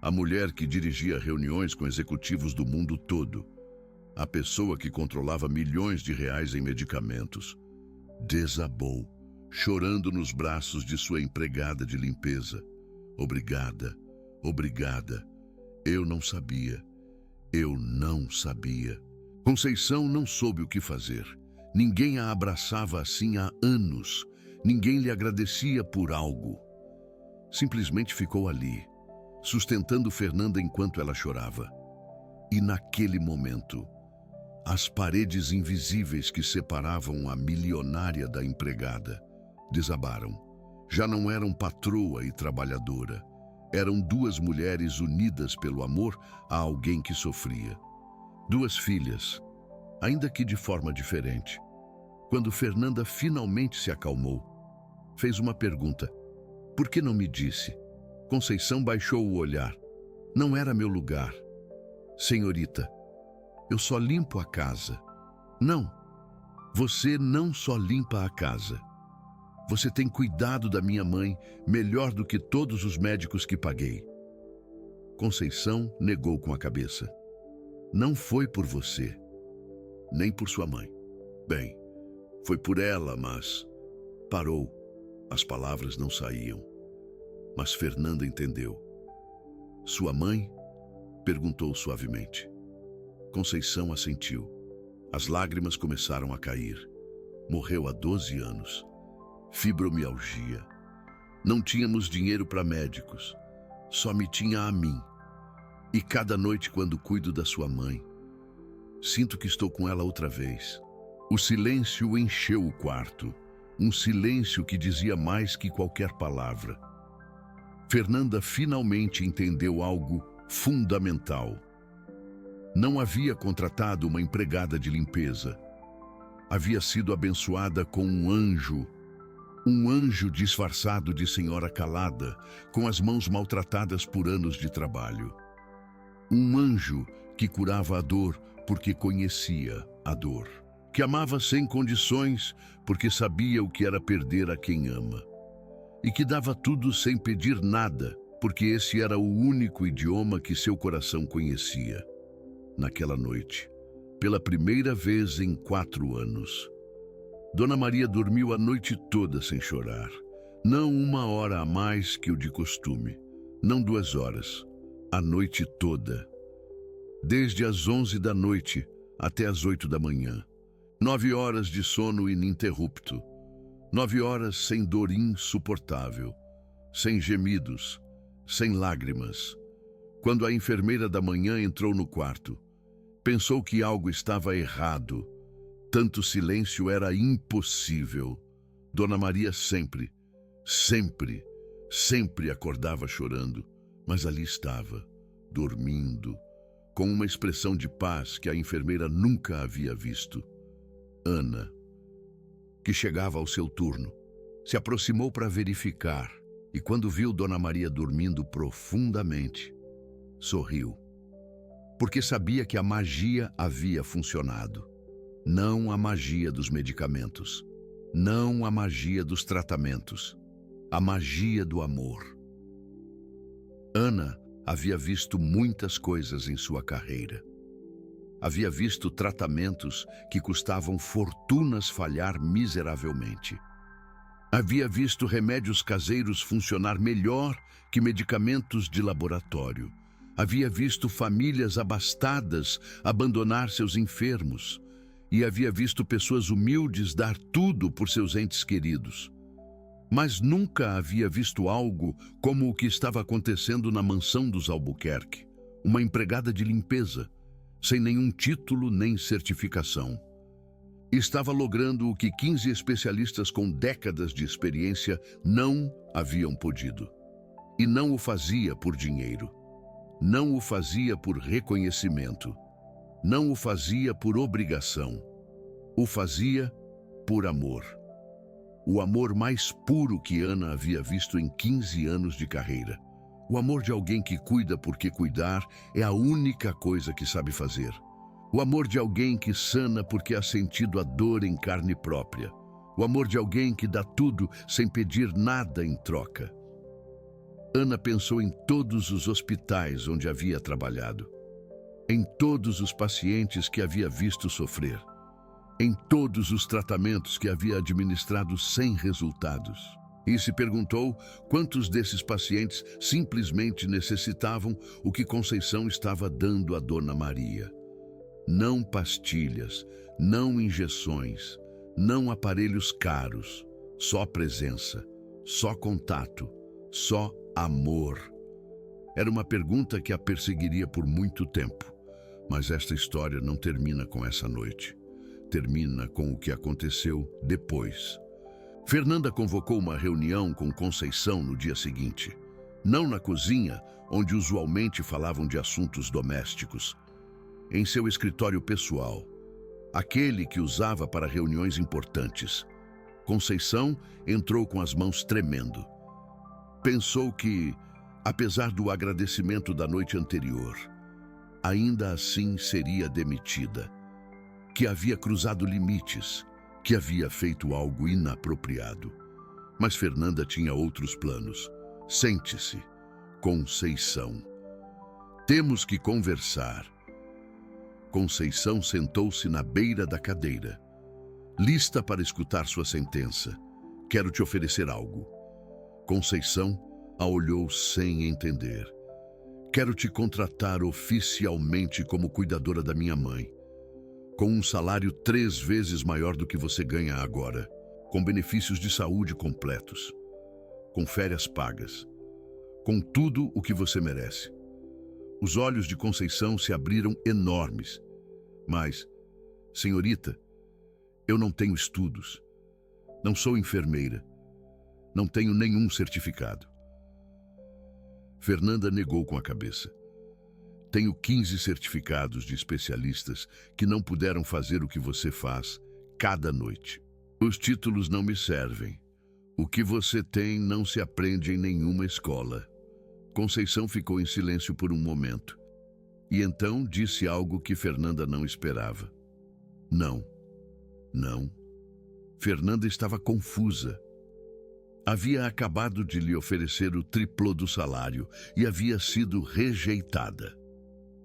a mulher que dirigia reuniões com executivos do mundo todo, a pessoa que controlava milhões de reais em medicamentos, desabou, chorando nos braços de sua empregada de limpeza. Obrigada, obrigada. Eu não sabia. Eu não sabia. Conceição não soube o que fazer. Ninguém a abraçava assim há anos. Ninguém lhe agradecia por algo. Simplesmente ficou ali, sustentando Fernanda enquanto ela chorava. E naquele momento, as paredes invisíveis que separavam a milionária da empregada desabaram. Já não eram patroa e trabalhadora. Eram 2 mulheres unidas pelo amor a alguém que sofria. 2 filhas, ainda que de forma diferente. Quando Fernanda finalmente se acalmou, fez uma pergunta. Por que não me disse? Conceição baixou o olhar. Não era meu lugar. Senhorita, eu só limpo a casa. Não, você não só limpa a casa. Você tem cuidado da minha mãe melhor do que todos os médicos que paguei. Conceição negou com a cabeça. Não foi por você, nem por sua mãe. Bem, foi por ela, mas... Parou. As palavras não saíam. Mas Fernanda entendeu. Sua mãe? Perguntou suavemente. Conceição assentiu. As lágrimas começaram a cair. Morreu há 12 anos. Fibromialgia. Não tínhamos dinheiro para médicos. Só me tinha a mim. E cada noite, quando cuido da sua mãe, sinto que estou com ela outra vez. O silêncio encheu o quarto. Um silêncio que dizia mais que qualquer palavra. Fernanda finalmente entendeu algo fundamental. Não havia contratado uma empregada de limpeza. Havia sido abençoada com um anjo. Um anjo disfarçado de senhora calada, com as mãos maltratadas por anos de trabalho. Um anjo que curava a dor porque conhecia a dor. Que amava sem condições porque sabia o que era perder a quem ama. E que dava tudo sem pedir nada, porque esse era o único idioma que seu coração conhecia. Naquela noite, pela primeira vez em 4 anos, Dona Maria dormiu a noite toda sem chorar. Não 1 hora a mais que o de costume, não 2 horas, a noite toda. Desde as 11 da noite até as 8 da manhã. 9 horas de sono ininterrupto. 9 horas sem dor insuportável, sem gemidos, sem lágrimas. Quando a enfermeira da manhã entrou no quarto, pensou que algo estava errado. Tanto silêncio era impossível. Dona Maria sempre acordava chorando, mas ali estava, dormindo, com uma expressão de paz que a enfermeira nunca havia visto. Ana, que chegava ao seu turno, se aproximou para verificar e, quando viu Dona Maria dormindo profundamente, sorriu, porque sabia que a magia havia funcionado. Não a magia dos medicamentos, não a magia dos tratamentos, a magia do amor. Ana havia visto muitas coisas em sua carreira. Havia visto tratamentos que custavam fortunas falhar miseravelmente. Havia visto remédios caseiros funcionar melhor que medicamentos de laboratório. Havia visto famílias abastadas abandonar seus enfermos. E havia visto pessoas humildes dar tudo por seus entes queridos. Mas nunca havia visto algo como o que estava acontecendo na mansão dos Albuquerque. Uma empregada de limpeza, sem nenhum título nem certificação. Estava logrando o que 15 especialistas com décadas de experiência não haviam podido. E não o fazia por dinheiro. Não o fazia por reconhecimento. Não o fazia por obrigação. O fazia por amor. O amor mais puro que Ana havia visto em 15 anos de carreira. O amor de alguém que cuida porque cuidar é a única coisa que sabe fazer. O amor de alguém que sana porque ha sentido a dor em carne própria. O amor de alguém que dá tudo sem pedir nada em troca. Ana pensou em todos os hospitais onde havia trabalhado. Em todos os pacientes que havia visto sofrer. Em todos os tratamentos que havia administrado sem resultados. E se perguntou quantos desses pacientes simplesmente necessitavam o que Conceição estava dando a Dona Maria. Não pastilhas, não injeções, não aparelhos caros, só presença, só contato, só amor. Era uma pergunta que a perseguiria por muito tempo. Mas esta história não termina com essa noite. Termina com o que aconteceu depois. Fernanda convocou uma reunião com Conceição no dia seguinte. Não na cozinha, onde usualmente falavam de assuntos domésticos. Em seu escritório pessoal. Aquele que usava para reuniões importantes. Conceição entrou com as mãos tremendo. Pensou que, apesar do agradecimento da noite anterior, ainda assim seria demitida, que havia cruzado limites, que havia feito algo inapropriado. Mas Fernanda tinha outros planos. Sente-se, Conceição. Temos que conversar. Conceição sentou-se na beira da cadeira, lista para escutar sua sentença. Quero te oferecer algo. Conceição a olhou sem entender. Quero te contratar oficialmente como cuidadora da minha mãe, com um salário 3 vezes maior do que você ganha agora, com benefícios de saúde completos, com férias pagas, com tudo o que você merece. Os olhos de Conceição se abriram enormes. Mas, senhorita, eu não tenho estudos, não sou enfermeira, não tenho nenhum certificado. Fernanda negou com a cabeça. Tenho 15 certificados de especialistas que não puderam fazer o que você faz cada noite. Os títulos não me servem. O que você tem não se aprende em nenhuma escola. Conceição ficou em silêncio por um momento. E então disse algo que Fernanda não esperava. Não. Não. Fernanda estava confusa. Havia acabado de lhe oferecer o triplo do salário e havia sido rejeitada.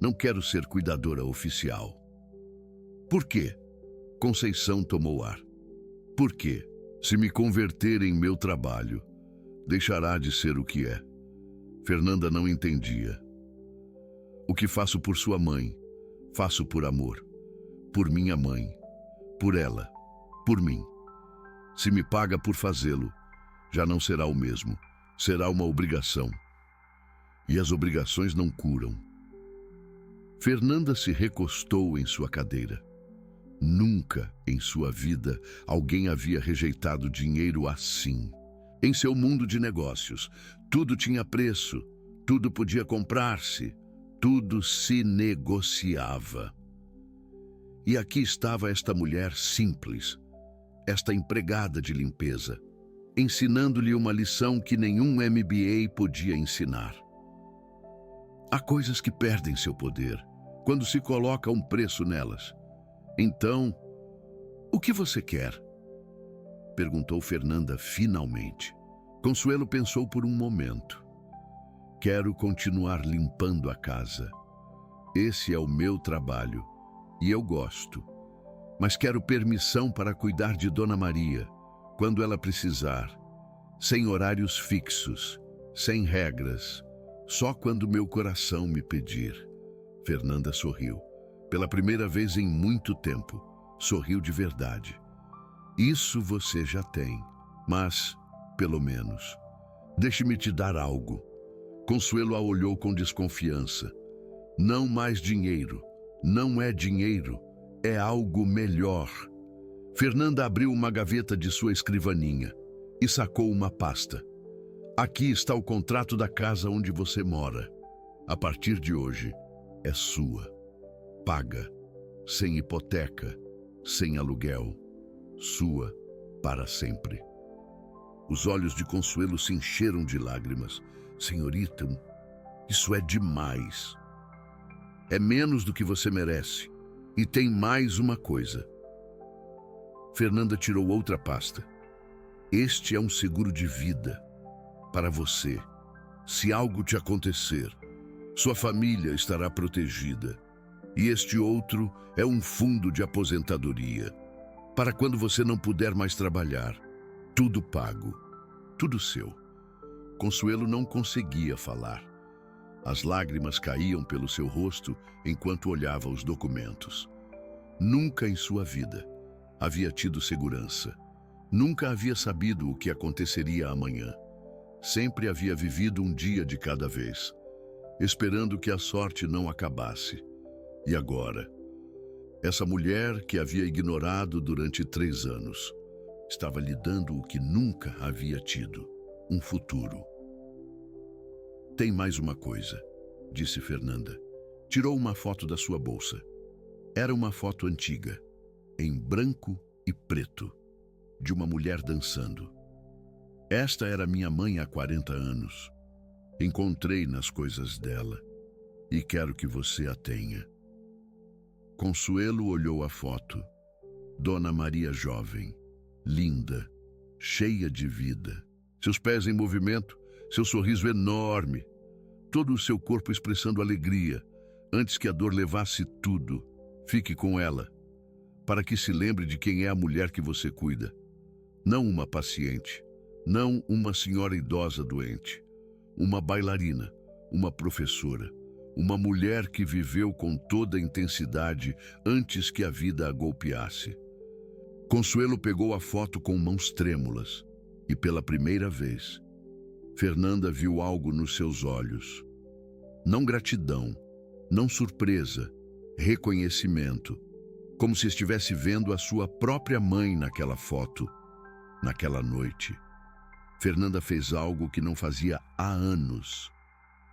Não quero ser cuidadora oficial. Por quê? Conceição tomou ar. Por quê? Se me converter em meu trabalho, deixará de ser o que é. Fernanda não entendia. O que faço por sua mãe, faço por amor. Por minha mãe. Por ela. Por mim. Se me paga por fazê-lo, já não será o mesmo. Será uma obrigação. E as obrigações não curam. Fernanda se recostou em sua cadeira. Nunca em sua vida alguém havia rejeitado dinheiro assim. Em seu mundo de negócios, tudo tinha preço, tudo podia comprar-se, tudo se negociava. E aqui estava esta mulher simples, esta empregada de limpeza, ensinando-lhe uma lição que nenhum MBA podia ensinar. Há coisas que perdem seu poder quando se coloca um preço nelas. Então, o que você quer? Perguntou Fernanda finalmente. Consuelo pensou por um momento. Quero continuar limpando a casa. Esse é o meu trabalho e eu gosto. Mas quero permissão para cuidar de Dona Maria, quando ela precisar. Sem horários fixos, sem regras, só quando meu coração me pedir. Fernanda sorriu. Pela primeira vez em muito tempo, sorriu de verdade. Isso você já tem, mas, pelo menos, deixe-me te dar algo. Consuelo a olhou com desconfiança. Não mais dinheiro, não é dinheiro, é algo melhor. Fernanda abriu uma gaveta de sua escrivaninha e sacou uma pasta. Aqui está o contrato da casa onde você mora. A partir de hoje, é sua. Paga, sem hipoteca, sem aluguel, sua para sempre. Os olhos de Consuelo se encheram de lágrimas. Senhorita, isso é demais. É menos do que você merece. E tem mais uma coisa. Fernanda tirou outra pasta. Este é um seguro de vida para você. Se algo te acontecer, sua família estará protegida. E este outro é um fundo de aposentadoria, para quando você não puder mais trabalhar. Tudo pago, tudo seu. Consuelo não conseguia falar. As lágrimas caíam pelo seu rosto enquanto olhava os documentos. Nunca em sua vida havia tido segurança. Nunca havia sabido o que aconteceria amanhã. Sempre havia vivido um dia de cada vez, esperando que a sorte não acabasse. E agora, essa mulher que havia ignorado durante 3 anos, estava lhe dando o que nunca havia tido, um futuro. Tem mais uma coisa, disse Fernanda. Tirou uma foto da sua bolsa. Era uma foto antiga, em branco e preto, de uma mulher dançando. Esta era minha mãe há 40 anos. Encontrei nas coisas dela e quero que você a tenha. Consuelo olhou a foto. Dona Maria jovem, linda, cheia de vida. Seus pés em movimento, seu sorriso enorme, todo o seu corpo expressando alegria, antes que a dor levasse tudo. Fique com ela, para que se lembre de quem é a mulher que você cuida. Não uma paciente, não uma senhora idosa doente, uma bailarina, uma professora, uma mulher que viveu com toda a intensidade antes que a vida a golpeasse. Consuelo pegou a foto com mãos trêmulas e, pela primeira vez, Fernanda viu algo nos seus olhos. Não gratidão, não surpresa, reconhecimento, como se estivesse vendo a sua própria mãe naquela foto, naquela noite. Fernanda fez algo que não fazia há anos.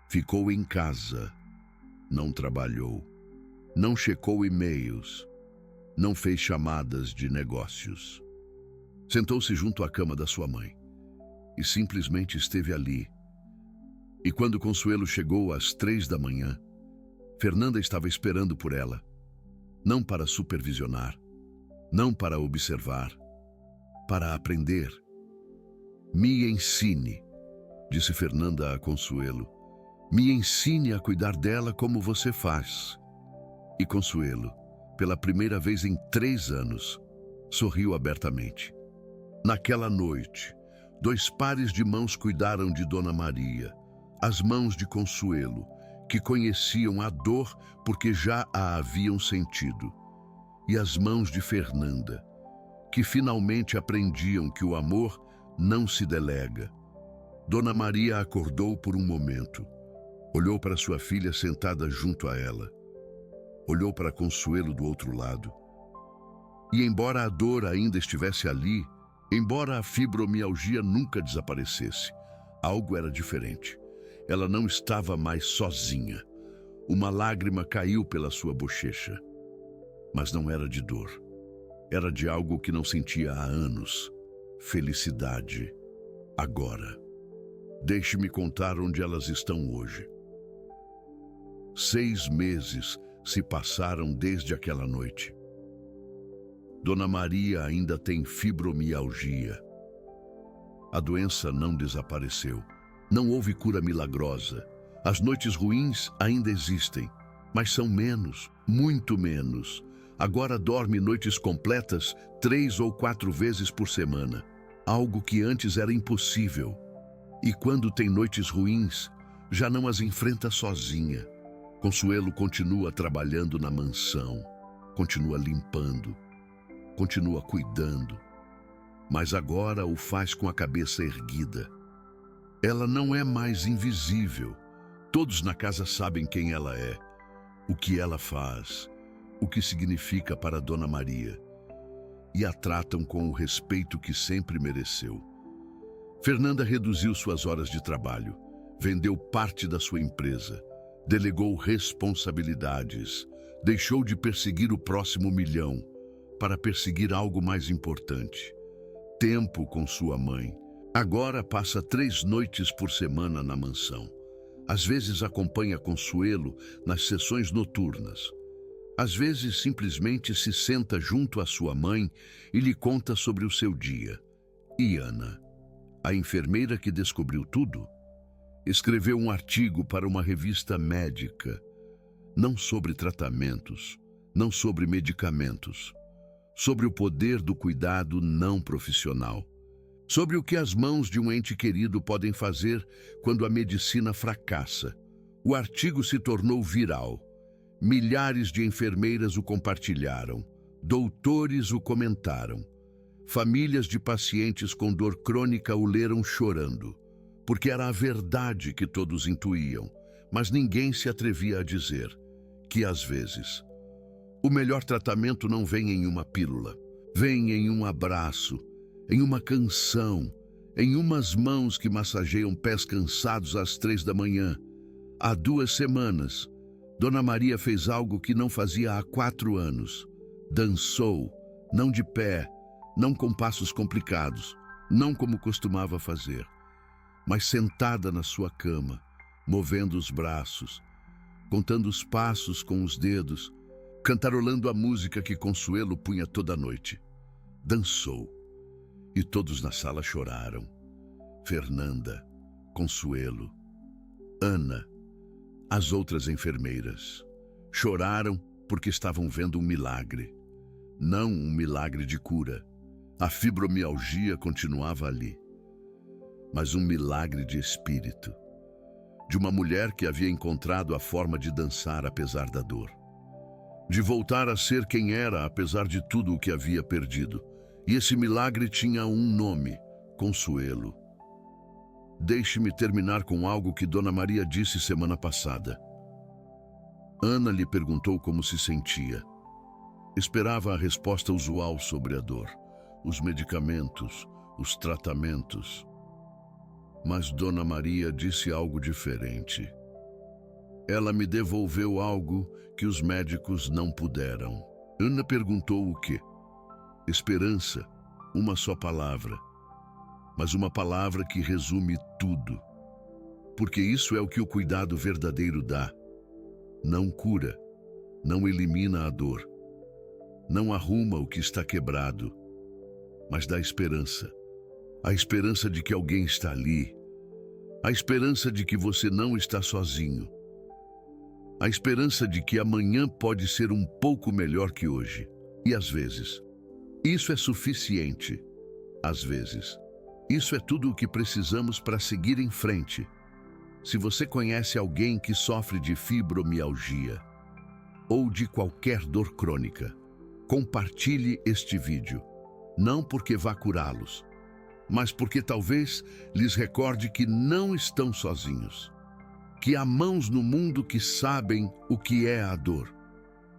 Ficou em casa. Não trabalhou, não checou e-mails, não fez chamadas de negócios. Sentou-se junto à cama da sua mãe e simplesmente esteve ali. E quando Consuelo chegou às 3 da manhã, Fernanda estava esperando por ela, não para supervisionar, não para observar, para aprender. Me ensine, disse Fernanda a Consuelo. Me ensine a cuidar dela como você faz. E Consuelo, pela primeira vez em 3 anos, sorriu abertamente. Naquela noite, 2 pares de mãos cuidaram de Dona Maria, as mãos de Consuelo, que conheciam a dor porque já a haviam sentido, e as mãos de Fernanda, que finalmente aprendiam que o amor não se delega. Dona Maria acordou por um momento, olhou para sua filha sentada junto a ela, olhou para Consuelo do outro lado, e embora a dor ainda estivesse ali, embora a fibromialgia nunca desaparecesse, algo era diferente. Ela não estava mais sozinha. Uma lágrima caiu pela sua bochecha. Mas não era de dor. Era de algo que não sentia há anos. Felicidade. Agora. Deixe-me contar onde elas estão hoje. 6 meses se passaram desde aquela noite. Dona Maria ainda tem fibromialgia. A doença não desapareceu. Não houve cura milagrosa. As noites ruins ainda existem, mas são menos, muito menos. Agora dorme noites completas 3 ou 4 vezes por semana, algo que antes era impossível. E quando tem noites ruins, já não as enfrenta sozinha. Consuelo continua trabalhando na mansão, continua limpando, continua cuidando, mas agora o faz com a cabeça erguida. Ela não é mais invisível. Todos na casa sabem quem ela é, o que ela faz, o que significa para Dona Maria, e a tratam com o respeito que sempre mereceu. Fernanda reduziu suas horas de trabalho, vendeu parte da sua empresa, delegou responsabilidades, deixou de perseguir o próximo milhão para perseguir algo mais importante: tempo com sua mãe. Agora passa 3 noites por semana na mansão. Às vezes acompanha Consuelo nas sessões noturnas. Às vezes simplesmente se senta junto à sua mãe e lhe conta sobre o seu dia. E Ana, a enfermeira que descobriu tudo, escreveu um artigo para uma revista médica, não sobre tratamentos, não sobre medicamentos, sobre o poder do cuidado não profissional, sobre o que as mãos de um ente querido podem fazer quando a medicina fracassa. O artigo se tornou viral. Milhares de enfermeiras o compartilharam, doutores o comentaram. Famílias de pacientes com dor crônica o leram chorando, porque era a verdade que todos intuíam, mas ninguém se atrevia a dizer que, às vezes, o melhor tratamento não vem em uma pílula, vem em um abraço, em uma canção, em umas mãos que massageiam pés cansados às 3 da manhã. Há 2 semanas, Dona Maria fez algo que não fazia há 4 anos. Dançou, não de pé, não com passos complicados, não como costumava fazer, mas sentada na sua cama, movendo os braços, contando os passos com os dedos, cantarolando a música que Consuelo punha toda noite. Dançou. E todos na sala choraram. Fernanda, Consuelo, Ana, as outras enfermeiras. Choraram porque estavam vendo um milagre. Não um milagre de cura. A fibromialgia continuava ali. Mas um milagre de espírito. De uma mulher que havia encontrado a forma de dançar apesar da dor. De voltar a ser quem era apesar de tudo o que havia perdido. E esse milagre tinha um nome: Consuelo. Deixe-me terminar com algo que Dona Maria disse semana passada. Ana lhe perguntou como se sentia. Esperava a resposta usual sobre a dor, os medicamentos, os tratamentos. Mas Dona Maria disse algo diferente. Ela me devolveu algo que os médicos não puderam. Ana perguntou o quê? Esperança, uma só palavra. mas uma palavra que resume tudo. Porque isso é o que o cuidado verdadeiro dá. Não cura, não elimina a dor, não arruma o que está quebrado, mas dá esperança. A esperança de que alguém está ali, a esperança de que você não está sozinho, a esperança de que amanhã pode ser um pouco melhor que hoje. E às vezes, isso é suficiente. Às vezes, isso é tudo o que precisamos para seguir em frente. Se você conhece alguém que sofre de fibromialgia ou de qualquer dor crônica, compartilhe este vídeo, não porque vá curá-los, mas porque talvez lhes recorde que não estão sozinhos, que há mãos no mundo que sabem o que é a dor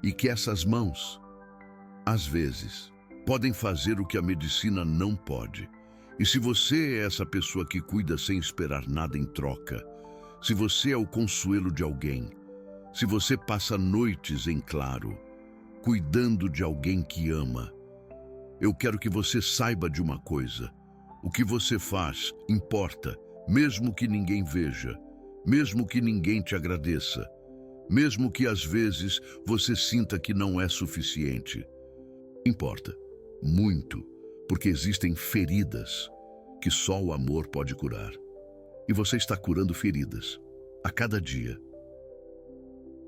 e que essas mãos, às vezes, podem fazer o que a medicina não pode. E se você é essa pessoa que cuida sem esperar nada em troca, se você é o consuelo de alguém, se você passa noites em claro, cuidando de alguém que ama, eu quero que você saiba de uma coisa. O que você faz importa, mesmo que ninguém veja, mesmo que ninguém te agradeça, mesmo que às vezes você sinta que não é suficiente. Importa muito, porque existem feridas que só o amor pode curar. E você está curando feridas a cada dia.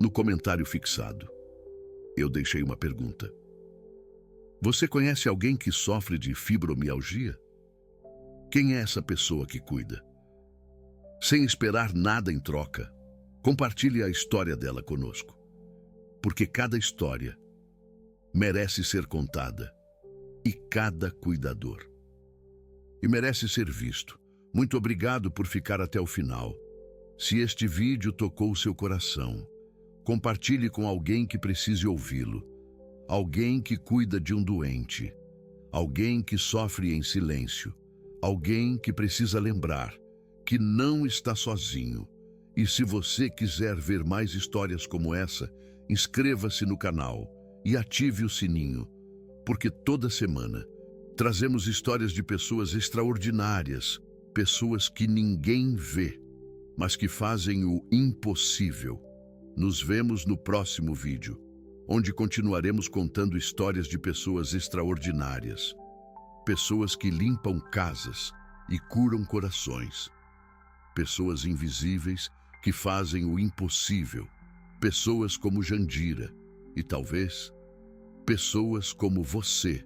No comentário fixado, eu deixei uma pergunta. Você conhece alguém que sofre de fibromialgia? Quem é essa pessoa que cuida? Sem esperar nada em troca, compartilhe a história dela conosco. Porque cada história merece ser contada e cada cuidador. E merece ser visto. Muito obrigado por ficar até o final. Se este vídeo tocou seu coração, compartilhe com alguém que precise ouvi-lo. Alguém que cuida de um doente. Alguém que sofre em silêncio. Alguém que precisa lembrar que não está sozinho. E se você quiser ver mais histórias como essa, inscreva-se no canal e ative o sininho, porque toda semana trazemos histórias de pessoas extraordinárias, pessoas que ninguém vê, mas que fazem o impossível. Nos vemos no próximo vídeo, onde continuaremos contando histórias de pessoas extraordinárias, pessoas que limpam casas e curam corações, pessoas invisíveis que fazem o impossível, pessoas como Jandira e talvez pessoas como você.